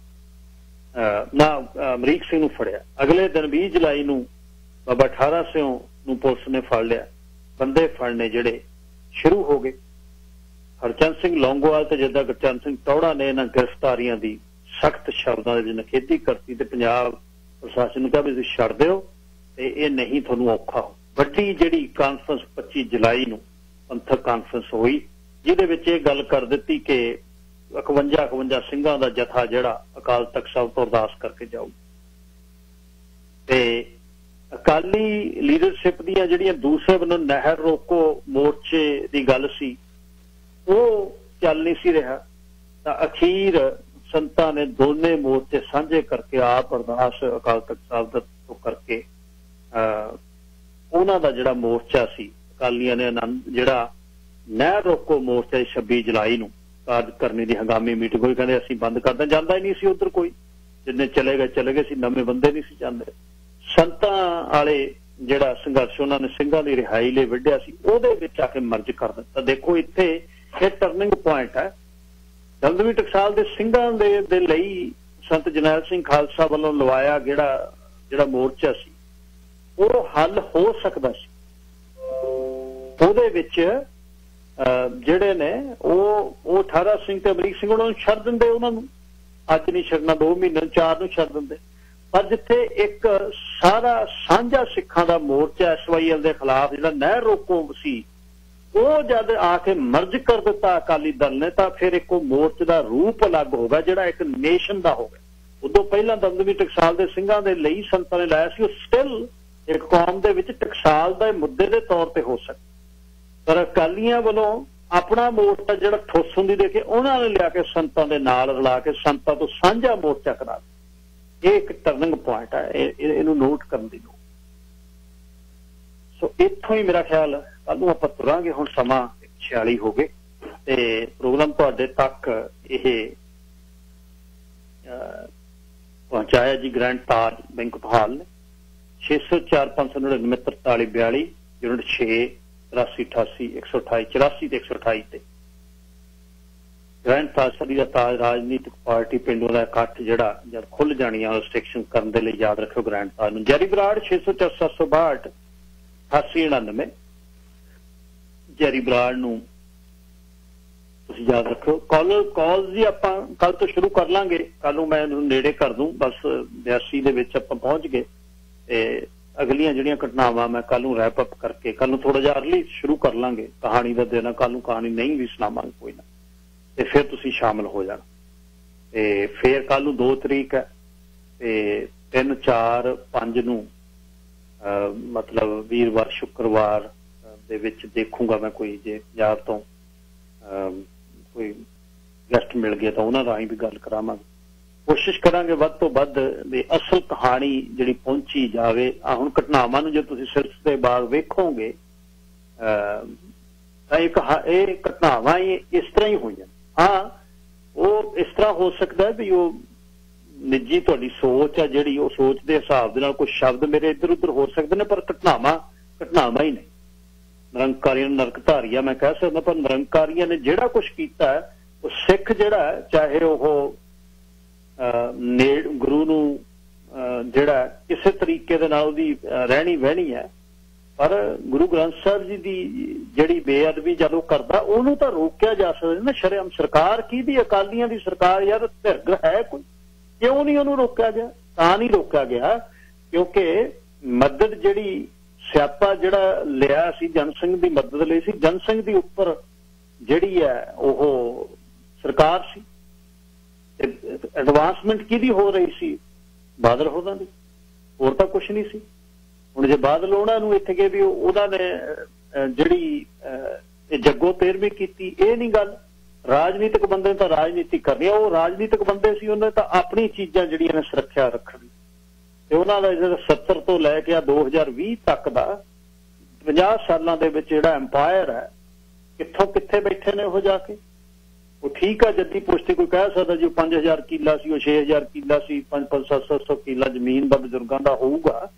ना अमरीक सिंह नूं फड़िया। अगले दिन 20 जुलाई नूं बाबा ठारा सिंह नूं पुलिस ने फड़ लिया। बंदे फड़ने जिहड़े शुरू हो गए। हरचंद सिंह लौंगोवाल ते जिद्दां गुरचरण सिंह टौड़ा ने इन्हां गिरफ्तारियां की सख्त शब्दों के निखेधी करती ते पंजाब प्रशासन ने कहा भी तुसीं छड्ड दिओ ते इह नहीं तुहानूं औखा हो। वड्डी जिहड़ी कानफ्रेंस 25 जुलाई नूं पंथक कानफ्रेंस हुई जिहदे विच इह गल कर दित्ती कि 51 ਸਿੰਘਾਂ ਦਾ जथा जिहड़ा अकाल तख्त साहिब तो अरदास करके जाऊ ते अकाली लीडरशिप ਦੀਆਂ ਜਿਹੜੀਆਂ दूसरे बन्नों नहर रोको मोर्चे की गल सी वो चल नहीं सी रहा। तो अखीर संतां ने दोने मोर्चे साझे करके आप अरदास अकाल तख्त साहिब तो करके उन्हां दा जिहड़ा मोर्चा सी अकालियां ने आनंद जिहड़ा नहर रोको मोर्चा 26 जुलाई नूं काज करने की हंगामी मीटिंग हुई। कहते असीं बंद कर दें। जांदा ही नहीं सी उधर कोई। जिन्ने चले गए सी। नवे बंदे नहीं सी जांदे। संतां वाले जिहड़ा संघर्ष उन्होंने ਸਿੰਘਾਂ की रिहाई लिए विढ़िया सी ਉਹਦੇ ਵਿੱਚ आके मर्ज कर दिता। देखो इत्थे ਇਹ टर्निंग पॉइंट है। दमदमी टकसाल के ਸਿੰਘਾਂ ਦੇ ਲਈ संत जरनैल सिंह खालसा वालों लवाया ਜਿਹੜਾ मोर्चा सी वो हल हो सकता सी। ਉਹਦੇ ਵਿੱਚ ਜਿਹੜੇ ਨੇ ਉਹ 18 ਸਿੰਘ ਤੇ ਅਮਰੀਕ ਸਿੰਘ ਉਹਨਾਂ ਨੂੰ ਛੱਡ ਦਿੰਦੇ। ਉਹਨਾਂ ਨੂੰ ਅੱਜ ਨਹੀਂ ਛੱਡਣਾ 2 ਮਹੀਨੇ 4 ਨੂੰ ਛੱਡ ਦਿੰਦੇ। ਪਰ ਜਿੱਥੇ ਇੱਕ ਸਾਰਾ ਸਾਂਝਾ ਸਿੱਖਾਂ ਦਾ ਮੋਰਚਾ SYL ਦੇ ਖਿਲਾਫ ਜਿਹੜਾ ਨਹਿਰ ਰੋਕੋ ਸੀ ਉਹ ਜਦ ਆ ਕੇ ਮਰਜ ਕਰ ਦਿੱਤਾ ਅਕਾਲੀ ਦਲ ਨੇ ਤਾਂ ਫਿਰ ਇੱਕ ਮੋਰਚੇ ਦਾ ਰੂਪ ਅਲੱਗ ਹੋ ਗਿਆ ਜਿਹੜਾ ਇੱਕ ਨੇਸ਼ਨ ਦਾ ਹੋ ਗਿਆ। ਉਦੋਂ ਪਹਿਲਾਂ ਦਮਦਮੀ ਟਕਸਾਲ ਦੇ ਸਿੰਘਾਂ ਦੇ ਲਈ ਸੰਤਾਂ ਨੇ ਲਾਇਆ ਸੀ ਉਹ ਸਟਿਲ ਇੱਕ ਕੌਮ ਦੇ ਵਿੱਚ ਟਕਸਾਲ ਦਾ ਮੁੱਦੇ ਦੇ ਤੌਰ ਤੇ ਹੋ ਸਕਦਾ। पर अकालियां वालों अपना मोर्चा जो ठुस होंदी देखे उन्होंने लिया के संतां दे नाल रला के संतां तो साझा मोर्चा करा। ये एक टर्निंग पॉइंट है। इहनूं नोट करन दी लोड़। सो इत्थों ही मेरा ख्याल कल नूं आपां तुरांगे। हुण समा 46 हो गए ते प्रोग्राम तुहाडे तक इह पहुंचाया जी ग्रैंड ताज बैंकुट हाल ने 604 599 43 42 यूनिट 6 83 88 128 84 ਤੇ 128 ਤੇ ਗ੍ਰੈਂਡ ਤਾਜ ਦਾ ਤਾਜ ਰਾਜਨੀਤਿਕ ਪਾਰਟੀ ਪਿੰਡੋਂ ਦਾ ਇਕੱਠ ਜਿਹੜਾ ਜਦ ਖੁੱਲ ਜਾਣੀਆਂ ਰਿਸਟ੍ਰਿਕਸ਼ਨ ਕਰਨ ਦੇ ਲਈ ਯਾਦ ਰੱਖਿਓ ਗ੍ਰੈਂਡ ਤਾਜ ਨੂੰ। ਜੈਰੀ ਬਰਾੜ 604 762 8899 ਜੈਰੀ ਬਰਾੜ ਨੂੰ ਤੁਸੀਂ ਯਾਦ ਰੱਖਿਓ। ਕਾਲ ਜੀ ਆਪਾਂ ਕੱਲ ਤੋਂ ਸ਼ੁਰੂ ਕਰ ਲਾਂਗੇ। ਕੱਲ ਨੂੰ ਮੈਂ ਨੇੜੇ ਕਰ ਦੂੰ। ਬਸ 82 ਦੇ ਵਿੱਚ ਆਪਾਂ ਪਹੁੰਚ ਗਏ ਤੇ अगलियां जिहड़ियां घटनावां मैं कल नूं रैप अप करके कल नूं थोड़ा जिहा अर्ली शुरू कर लांगे। कहानी दा दिन कल नूं कहानी नहीं भी सुणावांगे कोई ना ते फिर तुसीं शामिल हो जाना। ते फिर कल नूं 2 तरीक है ते 3 4 5 नूं मतलब वीरवार शुक्रवार दे विच देखूंगा मैं कोई जे पंजाब तो कोई गेस्ट मिल गया तो उन्हां राहीं भी गल करावांगे। कोशिश करांगे वध तो वध भी असल कहानी जिहड़ी पहुंची जावे। हुण घटनावां नूं जे तुसीं सिर्फ दे बाग वेखोगे तां इह घटनावां इस तरह ही होईयां। हाँ वो इस तरह हो सकता है भी वो निजी तुहाडी सोच है जिहड़ी वो सोच दे हिसाब दे नाल कुछ शब्द मेरे इधर उधर हो सकते हैं पर घटनावां ही नहीं। निरंकारियां नरकधारियां मैं कह सकदा पर निरंकारियां ने जिहड़ा कुछ कीता है वो सिख जिहड़ा चाहे वो गुरु नूं जिहड़ा किसी तरीके दे नाल दी रहनी वहनी है पर गुरु ग्रंथ साहिब जी दी जिहड़ी बेअदबी जदों करदा उहनूं तां रोकिया जा सकदा ना। शरेआम सरकार की अकालियां दी सरकार यार धिरग है कोई क्यों नहीं उहनूं रोकिया गया? तां नहीं रोकिया गया क्योंकि मदद जिहड़ी स्यापा जिहड़ा लिया सी जनसंघ दी मदद लई सी। जनसंघ दी उपर जिहड़ी है ओह सरकार सी। एडवांसमेंट किहदी हो रही सी? बादल होरां दी। होर तां कुछ नहीं सी। हुण जे बादल उहनां नूं इत्थे गए भी उहदा ने जिहड़ी जग्गो 13वीं कीती इह नहीं गल। ਰਾਜਨੀਤਿਕ ਬੰਦੇ ਤਾਂ ਰਾਜਨੀਤੀ ਕਰਨੀ, ਉਹ ਰਾਜਨੀਤਿਕ ਬੰਦੇ ਸੀ, ਉਹਨੇ ਤਾਂ ਆਪਣੀ ਚੀਜ਼ਾਂ ਜਿਹੜੀਆਂ ਨੇ ਸੁਰੱਖਿਆ ਰੱਖਣੀ। ਤੇ ਉਹਨਾਂ ਦਾ ਜਿਹੜਾ 70 ਤੋਂ ਲੈ ਕੇ 2020 ਤੱਕ ਦਾ 50 ਸਾਲਾਂ ਦੇ ਵਿੱਚ ਜਿਹੜਾ ਐਮਪਾਇਰ ਹੈ, ਕਿੱਥੋਂ ਕਿੱਥੇ ਬੈਠੇ ਨੇ ਉਹ ਜਾ ਕੇ। ਉਹ ਠੀਕ ਆ, ਜੱਦੀ ਪੁਸ਼ਤੀ ਕੋਈ ਕਹਿ ਸਕਦਾ ਜੀ 5000 ਕਿੱਲਾ ਸੀ, ਉਹ 6000 ਕਿੱਲਾ ਸੀ, 500-700 ਕਿੱਲਾ ਜ਼ਮੀਨ ਦਾ ਬਜ਼ੁਰਗਾਂ ਦਾ ਹੋਊਗਾ,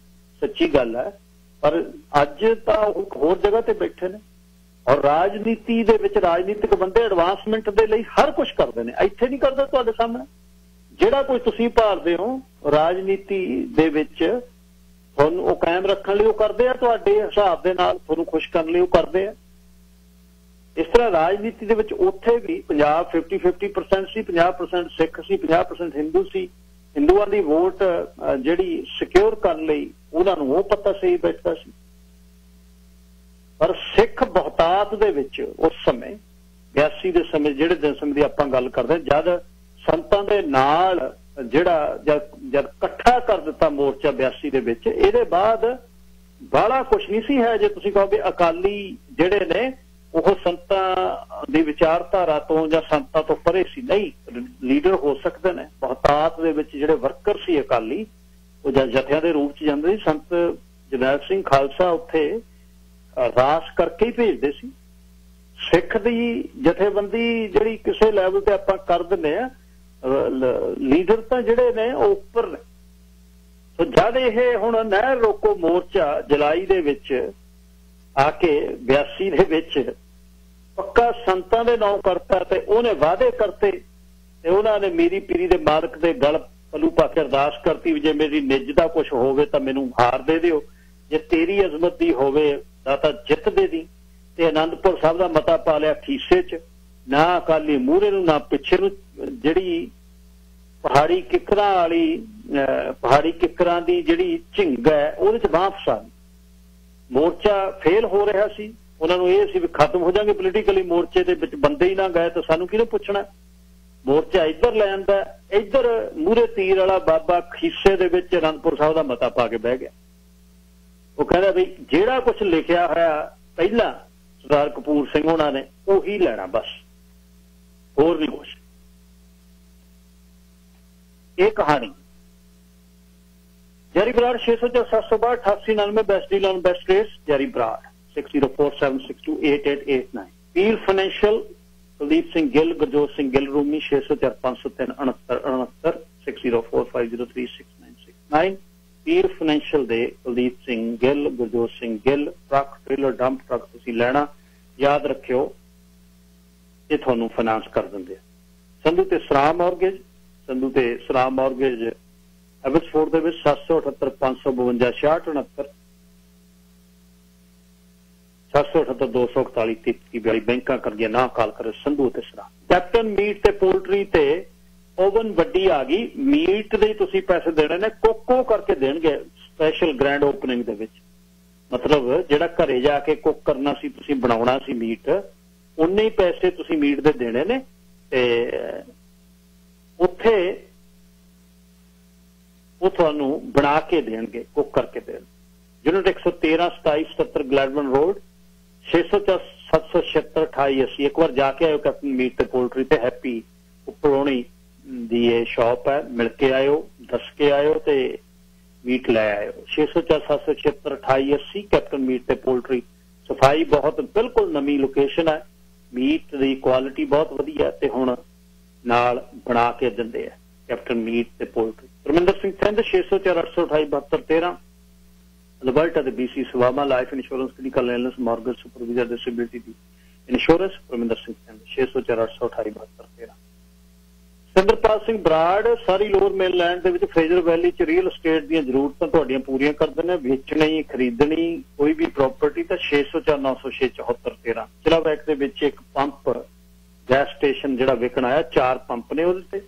ਸੱਚੀ ਗੱਲ ਹੈ। ਪਰ ਅੱਜ ਤਾਂ ਉਹ ਹੋਰ ਜਗ੍ਹਾ ਤੇ ਬੈਠੇ ਨੇ। ਔਰ ਰਾਜਨੀਤੀ ਦੇ ਵਿੱਚ ਰਾਜਨੀਤਿਕ ਬੰਦੇ ਐਡਵਾਂਸਮੈਂਟ ਦੇ ਲਈ ਹਰ ਕੁਝ ਕਰਦੇ ਨੇ, ਇੱਥੇ ਨਹੀਂ ਕਰਦੇ ਤੁਹਾਡੇ ਸਾਹਮਣੇ। ਜਿਹੜਾ ਕੋਈ ਤੁਸੀਂ ਭਾਲਦੇ ਹੋ ਰਾਜਨੀਤੀ ਦੇ ਵਿੱਚ ਤੁਹਾਨੂੰ ਉਹ ਕਾਇਮ ਰੱਖਣ ਲਈ ਉਹ ਕਰਦੇ ਆ, ਤੁਹਾਡੇ ਹਿਸਾਬ ਦੇ ਨਾਲ ਤੁਹਾਨੂੰ ਖੁਸ਼ ਕਰਨ ਲਈ ਉਹ ਕਰਦੇ ਆ। ਇਸ ਤਰ੍ਹਾਂ ਰਾਜਨੀਤੀ ਦੇ ਵਿੱਚ ਉੱਥੇ ਵੀ ਪੰਜਾਬ 50-50% ਸੀ, 50% ਸਿੱਖ ਸੀ, 50% ਹਿੰਦੂ ਸੀ। ਹਿੰਦੂਆਂ ਦੀ ਵੋਟ ਜਿਹੜੀ ਸਿਕਿਉਰ ਕਰਨ ਲਈ ਉਹਨਾਂ ਨੂੰ ਉਹ ਪਤਾ ਸਹੀ ਬੈਠਦਾ ਸੀ। ਪਰ ਸਿੱਖ ਬਹੁਤਾਤ ਦੇ ਵਿੱਚ ਉਸ ਸਮੇਂ 82 ਦੇ ਸਮੇਂ, ਜਿਹੜੇ ਸਮੇਂ ਦੀ ਆਪਾਂ ਗੱਲ ਕਰਦੇ, ਜਦ ਸੰਤਾਂ ਦੇ ਨਾਲ ਜਿਹੜਾ ਜਦ ਇਕੱਠਾ ਕਰ ਦਿੱਤਾ ਮੋਰਚਾ 82 ਦੇ ਵਿੱਚ, ਇਹਦੇ ਬਾਅਦ ਬਾਹਲਾ ਕੁਛ ਨਹੀਂ ਸੀ ਹੈ। ਜੇ ਤੁਸੀਂ ਕਹੋਗੇ ਅਕਾਲੀ ਜਿਹੜੇ ਨੇ ਉਹ ਸੰਤਾਂ ਦੀ ਵਿਚਾਰਧਾਰਾ ਤੋਂ ਜਾਂ ਸੰਤਾਂ ਤੋਂ ਪਰੇ ਸੀ, ਨਹੀਂ, ਲੀਡਰ ਹੋ ਸਕਦੇ ਨੇ। ਬਹੁਤਾਤ ਦੇ ਵਿੱਚ ਜਿਹੜੇ ਵਰਕਰ ਸੀ ਅਕਾਲੀ, ਉਹ ਜਥਿਆਂ ਦੇ ਰੂਪ ਚ ਜਾਂਦੇ ਸੀ। ਸੰਤ ਜਰਨੈਲ ਸਿੰਘ ਖਾਲਸਾ ਉੱਥੇ ਰਾਸ ਕਰਕੇ ਹੀ ਭੇਜਦੇ ਸੀ। ਸਿੱਖ ਦੀ ਜਥੇਬੰਦੀ ਜਿਹੜੀ ਕਿਸੇ ਲੈਵਲ ਤੇ ਆਪਾਂ ਕਰ ਦਿੰਦੇ ਆ, ਲੀਡਰ ਤਾਂ ਜਿਹੜੇ ਨੇ ਉਹ ਉੱਪਰ ਨੇ। ਸੋ ਜਦ ਇਹ ਹੁਣ ਨਹਿਰ ਰੋਕੋ ਮੋਰਚਾ ਜੁਲਾਈ ਦੇ ਵਿੱਚ ਆ ਕੇ 82 ਦੇ ਵਿੱਚ ਪੱਕਾ ਸੰਤਾਂ ਦੇ ਨਾਂ ਕਰਤਾ ਤੇ ਉਹਨੇ ਵਾਅਦੇ ਕਰਤੇ ਤੇ ਉਹਨਾਂ ਨੇ ਮੀਰੀ ਪੀਰੀ ਦੇ ਮਾਲਕ ਦੇ ਗਲ ਪੱਲੂ ਪਾ ਕੇ ਅਰਦਾਸ ਕਰਤੀ ਵੀ ਜੇ ਮੇਰੀ ਨਿੱਜ ਦਾ ਕੁਝ ਹੋਵੇ ਤਾਂ ਮੈਨੂੰ ਹਾਰ ਦੇ ਦਿਓ, ਜੇ ਤੇਰੀ ਅਜ਼ਮਤ ਦੀ ਹੋਵੇ ਤਾਂ ਜਿੱਤ ਦੇ ਦੀ। ਤੇ ਆਨੰਦਪੁਰ ਸਾਹਿਬ ਦਾ ਮਤਾ ਪਾ ਲਿਆ ਖੀਸੇ 'ਚ, ਨਾ ਅਕਾਲੀ ਮੂਹਰੇ ਨੂੰ ਨਾ ਪਿੱਛੇ ਨੂੰ। ਜਿਹੜੀ ਪਹਾੜੀ ਕਿੱਕਰਾਂ ਦੀ ਜਿਹੜੀ ਝਿੰਗ ਹੈ ਉਹਦੇ 'ਚ ਬਾਂਹ ਫਸਾ। ਮੋਰਚਾ ਫੇਲ ਹੋ ਰਿਹਾ ਸੀ, ਉਹਨਾਂ ਨੂੰ ਇਹ ਸੀ ਵੀ ਖਤਮ ਹੋ ਜਾਣਗੇ ਪੋਲੀਟੀਕਲੀ, ਮੋਰਚੇ ਦੇ ਵਿੱਚ ਬੰਦੇ ਹੀ ਨਾ ਗਏ ਤਾਂ ਸਾਨੂੰ ਕਿਹਨੇ ਪੁੱਛਣਾ। ਮੋਰਚਾ ਇੱਧਰ ਲੈ ਆਂਦਾ, ਇੱਧਰ ਮੂਹਰੇ ਤੀਰ ਵਾਲਾ ਬਾਬਾ ਖੀਸੇ ਦੇ ਵਿੱਚ ਆਨੰਦਪੁਰ ਸਾਹਿਬ ਦਾ ਮਤਾ ਪਾ ਕੇ ਬਹਿ ਗਿਆ। ਉਹ ਕਹਿੰਦਾ ਵੀ ਜਿਹੜਾ ਕੁਝ ਲਿਖਿਆ ਹੋਇਆ ਪਹਿਲਾਂ ਸਰਦਾਰ ਕਪੂਰ ਸਿੰਘ ਹੋਣਾ ਨੇ ਉਹੀ ਲੈਣਾ, ਬਸ ਹੋਰ ਨਹੀਂ ਕੁਛ। ਇਹ ਕਹਾਣੀ Jerry Brar 604-762-8899 best deal on best rates, Jerry Brar 6047628889। Peer Financial Kuldeep Singh Gill, Gurjot Singh Gill Rumi 6045036969 6045036969। Peer Financial ਦੇ Kuldeep Singh Gill, Gurjot Singh Gill. Truck trailer dump truck ਤੁਸੀਂ ਲੈਣਾ, ਯਾਦ ਰੱਖਿਓ ਇਹ ਤੁਹਾਨੂੰ ਫਾਈਨਾਂਸ ਕਰ ਦਿੰਦੇ ਆ। ਸੰਧੂ ਤੇ ਸਰਾਮ ਮੌਰਗੇਜ, ਸੰਧੂ ਤੇ ਸਰਾਮ ਮੌਰਗੇਜ ਐਬਸਫੋਰਡ ਦੇ ਵਿੱਚ 778-552-6669 778-241-3342 ਬੈਂਕਾਂ ਕਰਦੀਆਂ ਨਾ ਕਾਲ ਕਰੇ ਸੰਧੂ ਤੇ ਸਰਾਮ। ਕੈਪਟਨ ਮੀਟ ਤੇ ਪੋਲਟਰੀ ਤੇ ਓਵਨ ਵੱਡੀ ਆ ਗਈ, ਮੀਟ ਦੇ ਤੁਸੀਂ ਪੈਸੇ ਦੇਣੇ ਨੇ, ਕੋਕੋ ਕਰਕੇ ਦੇਣਗੇ ਸਪੈਸ਼ਲ ਗ੍ਰੈਂਡ ਓਪਨਿੰਗ ਦੇ ਵਿੱਚ। ਮਤਲਬ ਜਿਹੜਾ ਘਰੇ ਜਾ ਕੇ ਕੁੱਕ ਕਰਨਾ ਸੀ, ਤੁਸੀਂ ਬਣਾਉਣਾ ਸੀ ਮੀਟ, ਉਨੇ ਹੀ ਪੈਸੇ ਤੁਸੀਂ ਮੀਟ ਦੇ ਦੇਣੇ ਨੇ ਤੇ ਉੱਥੇ ਉਹ ਤੁਹਾਨੂੰ ਬਣਾ ਕੇ ਦੇਣਗੇ, ਕੁੱਕ ਕਰਕੇ ਦੇਣ। Unit 113-27-77 Gladman road 600-776-2880। ਇੱਕ ਵਾਰ ਜਾ ਕੇ ਆਇਓ ਕੈਪਟਨ ਮੀਟ ਤੇ ਪੋਲਟਰੀ ਤੇ, ਹੈਪੀ ਉਪਰੋਣੀ ਦੀ ਇਹ ਸ਼ਾਪ ਹੈ, ਮਿਲ ਕੇ ਆਇਓ, ਦੱਸ ਕੇ ਆਇਓ ਤੇ ਮੀਟ ਲੈ ਆਇਓ। 600-776-2880 ਕੈਪਟਨ ਮੀਟ ਤੇ ਪੋਲਟਰੀ। ਸਫਾਈ ਬਹੁਤ, ਬਿਲਕੁਲ ਨਵੀਂ ਲੋਕੇਸ਼ਨ ਹੈ, ਮੀਟ ਦੀ ਕੁਆਲਿਟੀ ਬਹੁਤ ਵਧੀਆ ਤੇ ਹੁਣ ਨਾਲ ਬਣਾ ਕੇ ਦਿੰਦੇ ਆ ਕੈਪਟਨ ਮੀਟ ਤੇ ਪੋਲਟਰੀ। ਪਰਮਿੰਦਰ ਸਿੰਘ ਥਿੰਦ 604-828-7213 ਅਲਬਰਟਾ ਤੇ BC ਸਵਾਮਾ life insurance, critical illness, mortgage, supervisor, disability ਦੀ ਇੰਸ਼ੋਰੈਂਸ। ਪਰਮਿੰਦਰ ਸਿੰਘ ਥਿੰਦ 604-828-7213। ਸਿੰਦਰਪਾਲ ਸਿੰਘ ਬਰਾੜ ਸਾਰੀ ਲੋਅਰ ਮੇਨਲੈਂਡ ਦੇ ਵਿੱਚ ਫਰੇਜ਼ਰ ਵੈਲੀ 'ਚ ਰੀਅਲ estate ਦੀਆਂ ਜ਼ਰੂਰਤਾਂ ਤੁਹਾਡੀਆਂ ਪੂਰੀਆਂ ਕਰਦੇ ਨੇ। ਵੇਚਣੀ, ਖਰੀਦਣੀ ਕੋਈ ਵੀ ਪ੍ਰਾਪਰਟੀ ਤਾਂ 604-906-7413। ਜ਼ਿਲ੍ਹਾ ਬੈਕ ਦੇ ਵਿੱਚ ਇੱਕ ਪੰਪ ਗੈਸ ਸਟੇਸ਼ਨ ਜਿਹੜਾ ਵਿਕਣ ਆਇਆ, 4 ਪੰਪ ਨੇ ਉਹਦੇ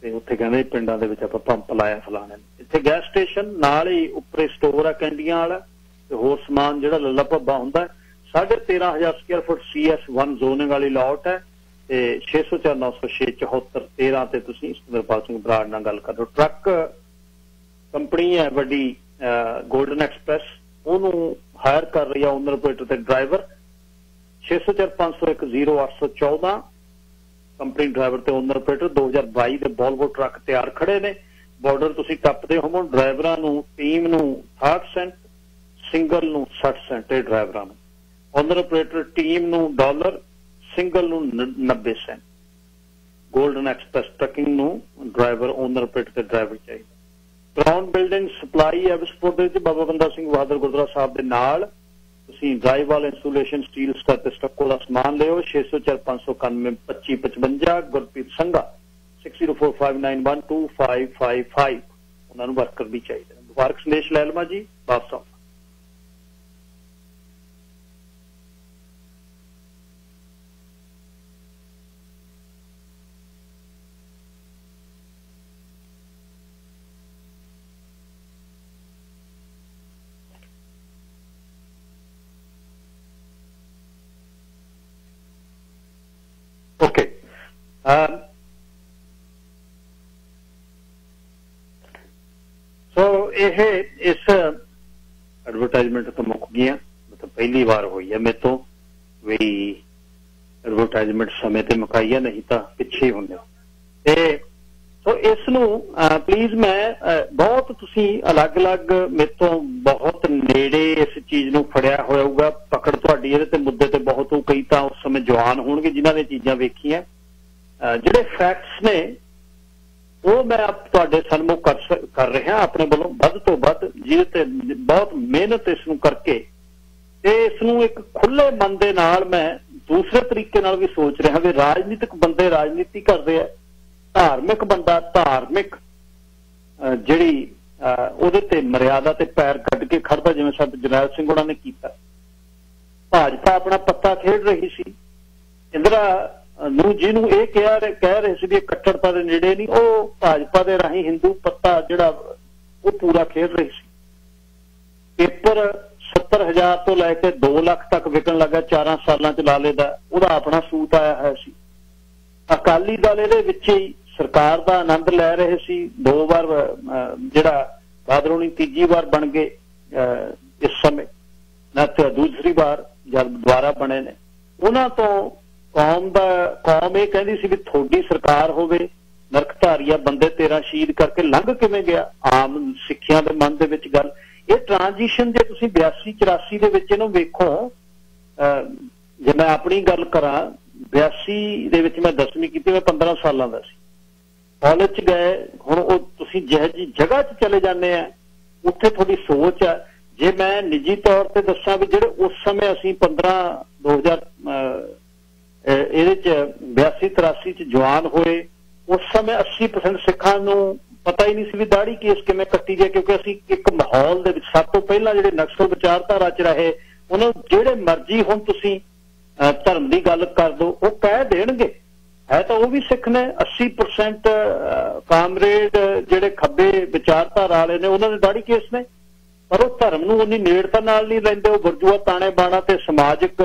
ਤੇ ਉੱਥੇ ਕਹਿੰਦੇ ਪਿੰਡਾਂ ਦੇ ਵਿੱਚ ਆਪਾਂ ਪੰਪ ਲਾਇਆ ਫਲਾਣੇ ਨੇ। ਇੱਥੇ ਗੈਸ ਸਟੇਸ਼ਨ ਨਾਲ ਹੀ ਉੱਪਰੇ ਸਟੋਰ ਆ ਕੈਂਡੀਆਂ ਵਾਲਾ ਤੇ ਹੋਰ ਸਮਾਨ ਜਿਹੜਾ ਲੱਲਾ ਭੱਬਾ ਹੁੰਦਾ। 13,500 ਸਕੁਅਰ ਫੁੱਟ CS1 ਜ਼ੋਨਿੰਗ ਵਾਲੀ ਲਾਟ ਹੈ ਤੇ 604-906-7413 ਤੇ ਤੁਸੀਂ ਸਿੰਦਰਪਾਲ ਸਿੰਘ ਬਰਾੜ ਨਾਲ ਗੱਲ ਕਰੋ। ਟਰੱਕ ਕੰਪਨੀ ਹੈ ਵੱਡੀ ਗੋਲਡਨ ਐਕਸਪ੍ਰੈਸ, ਉਹਨੂੰ ਹਾਇਰ ਕਰ ਰਹੀ ਆ ਓਨਰ ਆਪਰੇਟਰ ਤੇ ਡਰਾਈਵਰ। 604-501-0814 कंपनी ड्राइवर ते ओनर ऑपरेटर 2022 के वॉल्वो ट्रक तैयार खड़े ने। बॉर्डर तुसीं टप्पदे होवो, ड्राइवरां नूं टीम नूं 60 सेंट, सिंगल नूं 60 सेंट ड्राइवरां नूं, ओनर ऑपरेटर टीम नूं डॉलर, सिंगल नूं 90 सेंट। गोल्डन एक्सप्रैस ट्रकिंग नूं ड्राइवर ओनर ऑपरेटर ते ड्राइवर चाहिए। ग्राउंड बिल्डिंग सप्लाई एवसपुर दे विच बाबा बंदा सिंह बहादुर गुरुद्वारा साहब दे नाल तुसीं ड्राइव वाल इंसुलेशन स्टील स्टक्को का समान लियो। 604 591 25 55। गुरप्रीत संघा 6045912555 उन्होंने वर्कर भी चाहिए। मुबारक संदेश लैलमा जी वापस आओ। ओके सो यह इस एडवरटाइजमेंट तो मुक गया, मतलब पहली बार हुई है मेरे तो भी एडवरटाइजमेंट समय ते मुकाई है, नहीं तो पिछे ही होंगे। सो इसनू प्लीज मैं बहुत तुसी अलग अलग मेरे तो बहुत नेड़े इस चीज नू फड़िया होगा, पकड़ तुहाडी इहदे ते मुद्दे ते बहुत हो, कई तो उस समय जवान होणगे जिन्हां ने चीज़ां वेखीआं। जिहड़े फैक्ट्स ने वो मैं तुहाडे सन्मुख कर रहा अपने वालों वध तो वध, जिहदे ते बहुत मेहनत इसनू करके ते इसनू एक खुले मन दे नाल मैं दूसरे तरीके नाल भी सोच रहा भी राजनीतिक बंदे राजनीति करदे आ, धार्मिक बंदा धार्मिक जिहड़ी ਉਹਦੇ ਤੇ ਮਰਿਆਦਾ ਤੇ ਪੈਰ ਕੱਢ ਕੇ ਖੜਦਾ, ਜਿਵੇਂ ਸੰਤ ਜਰਨੈਲ ਸਿੰਘ ਉਹਨਾਂ ਨੇ ਕੀਤਾ। ਭਾਜਪਾ ਆਪਣਾ ਪੱਤਾ ਖੇਡ ਰਹੀ ਸੀ, ਇੰਦਰਾ ਨੂੰ ਜਿਹਨੂੰ ਇਹ ਕਹਿ ਰਹੇ ਸੀ ਵੀ ਇਹ ਕੱਟੜਤਾ ਦੇ ਨੇੜੇ ਨਹੀਂ, ਉਹ ਭਾਜਪਾ ਦੇ ਰਾਹੀਂ ਹਿੰਦੂ ਪੱਤਾ ਜਿਹੜਾ ਉਹ ਪੂਰਾ ਖੇਡ ਰਹੀ ਸੀ। ਪੇਪਰ 70,000 ਤੋਂ ਲੈ ਕੇ 2 ਲੱਖ ਤੱਕ ਵਿਕਣ ਲੱਗਾ 4 ਸਾਲਾਂ ਚ ਲਾਲੇ ਦਾ, ਉਹਦਾ ਆਪਣਾ ਸੂਤ ਆਇਆ ਹੋਇਆ ਸੀ। ਅਕਾਲੀ ਦਲ ਇਹਦੇ ਵਿੱਚ ਹੀ सरकार का आनंद लै रहे सी, 2 बार जिहड़ा बादल होनी 3जी बार बन गए इस समय, ना तो दूसरी बार जब दोबारा बने ने। उन्हां तो कौम ये कहती सी भी थोड़ी सरकार होवे, नरकधारिया बंदे 13 शहीद करके लंघ किवें गया, आम सिक्खियां दे मन दे विच गल ये ट्रांजिशन जे तुसीं 82-84 दे विच इहनूं वेखो। जे मैं अपनी गल करां 82 दे विच मैं 10वीं कीती, मैं 15 सालां दा सी, कॉलेज च गए, हुण तुसीं जिह जी जगह च चले जाने आ उत्थे थोड़ी सोच है। जे मैं निजी तौर पर दसां भी जिहड़े उस समय असीं 82-83 च जवान होए, उस समय 80% सिखां नूं पता ही नहीं सी भी दाड़ी केस किवें कट्टी जाए, क्योंकि असीं एक माहौल दे विच सब तो पहलां जिहड़े नक्सल विचारधारा च रहे उन्हां जिहड़े मर्जी हुण तुसीं धर्म की गल कर दो वो कह देणगे, है तो वो भी सिख ने। 80% कामरेड जिहड़े खब्बे विचारधारा वाले ने उन्होंने दाड़ी केस ने, पर वो धर्म नूं उन्नी नेड़ता नाल नहीं लैंदे, वो बुरजुआ ताणे बाणा ते समाजिक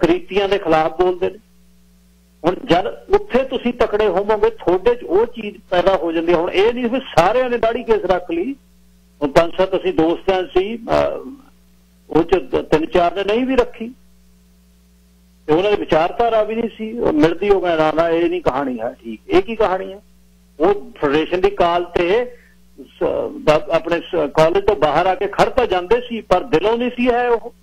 करीतियां दे खिलाफ बोलते हैं। हुण जद उत्थे तुसीं तकड़े होवोगे थोड़े च वो चीज पैदा हो जाती है। हुण ये नहीं भी सारिਆਂ ने दाड़ी केस रख ली, हुण 5-7 असीं दोस्तां सी वो च 3-4 ने नहीं भी रखी, उन्होंने विचारधारा भी नहीं सी मिलती। हो गया ना ये नहीं कहानी है, ठीक एक ही कहानी है। वो फेडरेशन की काल ते अपने कॉलेज तो बाहर आके खड़ तो जाते सी, पर दिलों नहीं सी है वो।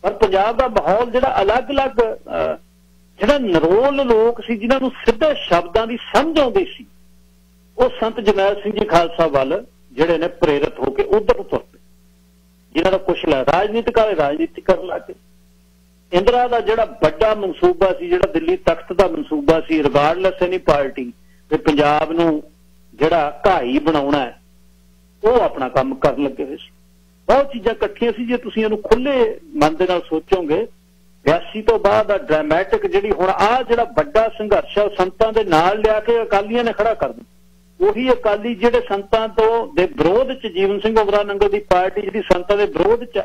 पर पंजाब का माहौल जिहड़ा अलग अलग जिहड़ा नरोल लोग सी जिन्होंने सीधे शब्दों की समझ आती सी, वो संत जरनैल सिंह जी खालसा वाल जिहड़े ने प्रेरित होकर उधर तुर पे, जिन्हों का कुछ राजनीतिक वाले राजनीति करन लग गए। इंदिरा का जिहड़ा बड़ा मनसूबा सी, जिहड़ा दिल्ली तख्त का मनसूबा सी, रिगार्डलैस एनी पार्टी कि पंजाब नूं जिहड़ा घाई बनाउणा है, वो अपना काम करन लगे हुए सी। बहुत चीज़ां इकट्ठियां सी। जे तुसीं इहनूं खुले मन दे नाल सोचोगे 82 तो बाद ड्रामेटिक जिहड़ी हुण आ जिहड़ा बड़ा संघर्ष है संतां दे नाल लिया के अकालियां ने खड़ा कर दित्ता। ਉਹੀ अकाली जिहड़े संतां तो दे विरोध च जीवन सिंह ओबरा नंगल की पार्टी जिहड़ी संतां दे विरोध च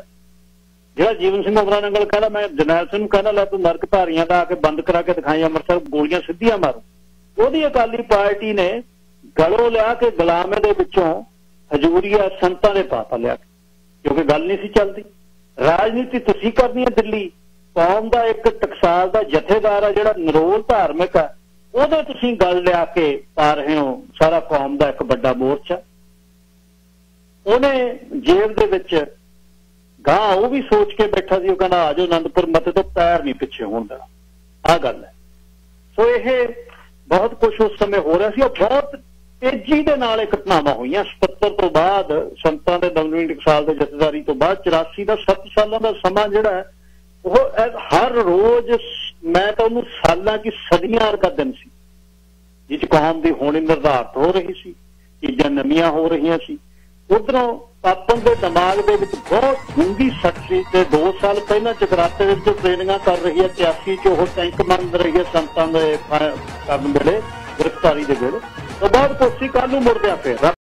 ਜਿਹੜਾ जीवन सिंह ओबरा नंगल कहना मैं जरनैल सिंह कहना लै तू नरकधारियां दा आके बंद करा के दिखाई अमृतसर गोलियां सिद्धियां मारो, ਉਹਦੀ अकाली पार्टी ने गलों लिया के गुलामे दे विचों हजूरिया संतां दे पापा लिया, क्योंकि गल नहीं सी चलती। राजनीति तुसीं करनी है दिल्ली, ਕੌਮ ਦਾ ਇੱਕ ਟਕਸਾਲ ਦਾ ਜਥੇਦਾਰ ਆ ਜਿਹੜਾ ਨਿਰੋਲ ਧਾਰਮਿਕ ਆ, ਉਹਦੇ ਤੁਸੀਂ ਗੱਲ ਲਿਆ ਕੇ ਪਾ ਰਹੇ ਹੋ ਸਾਰਾ ਕੌਮ ਦਾ ਇੱਕ ਵੱਡਾ ਮੋਰਚਾ। ਉਹਨੇ ਜੇਬ ਦੇ ਵਿੱਚ ਗਾਂ ਉਹ ਵੀ ਸੋਚ ਕੇ ਬੈਠਾ ਸੀ, ਉਹ ਕਹਿੰਦਾ ਆ ਜਾਓ ਅਨੰਦਪੁਰ ਮੱਥੇ ਤੋਂ ਪੈਰ ਨਹੀਂ ਪਿੱਛੇ ਹੋਣ ਦਾ। ਆਹ ਗੱਲ ਹੈ। ਸੋ ਇਹ ਬਹੁਤ ਕੁਛ ਉਸ ਸਮੇਂ ਹੋ ਰਿਹਾ ਸੀ। ਉਹ ਬਹੁਤ ਤੇਜ਼ੀ ਦੇ ਨਾਲ ਇਹ ਘਟਨਾਵਾਂ ਹੋਈਆਂ 77 ਤੋਂ ਬਾਅਦ, ਸੰਤਾਂ ਦੇ 99 ਸਾਲ ਦੇ ਜਥੇਦਾਰੀ ਤੋਂ ਬਾਅਦ 84 ਦਾ 7 ਸਾਲਾਂ ਦਾ ਸਮਾਂ ਜਿਹੜਾ ਉਹ ਹਰ ਰੋਜ਼ ਮੈਂ ਤਾਂ ਉਹਨੂੰ ਸਾਲਾਂ ਕੀ ਸਦੀਆਂ ਵਰਗਾ ਦਿਨ ਸੀ, ਜਿਸ ਕੌਮ ਦੀ ਹੋਣੀ ਨਿਰਧਾਰਤ ਹੋ ਰਹੀ ਸੀ, ਚੀਜ਼ਾਂ ਨਵੀਆਂ ਹੋ ਰਹੀਆਂ ਸੀ। ਉਧਰੋਂ ਪਾਪਨ ਦੇ ਦਿਮਾਗ ਦੇ ਵਿੱਚ ਬਹੁਤ ਡੂੰਘੀ ਸੱਟ ਸੀ ਤੇ 2 ਸਾਲ ਪਹਿਲਾਂ ਜਗਰਾਤੇ ਵਿੱਚ ਟ੍ਰੇਨਿੰਗਾਂ ਕਰ ਰਹੀ ਹੈ। 83 ਚ ਉਹ ਟੈਂਕ ਮੰਨ ਰਹੀ ਹੈ ਸੰਤਾਂ ਦੇ ਕਰਨ ਵੇਲੇ, ਗ੍ਰਿਫਤਾਰੀ ਦੇ ਵੇਲੇ। ਤੋਂ ਬਾਅਦ ਕੋਸ਼ੀ ਕੱਲ ਨੂੰ ਮੁੜਦਿਆਂ ਫਿਰ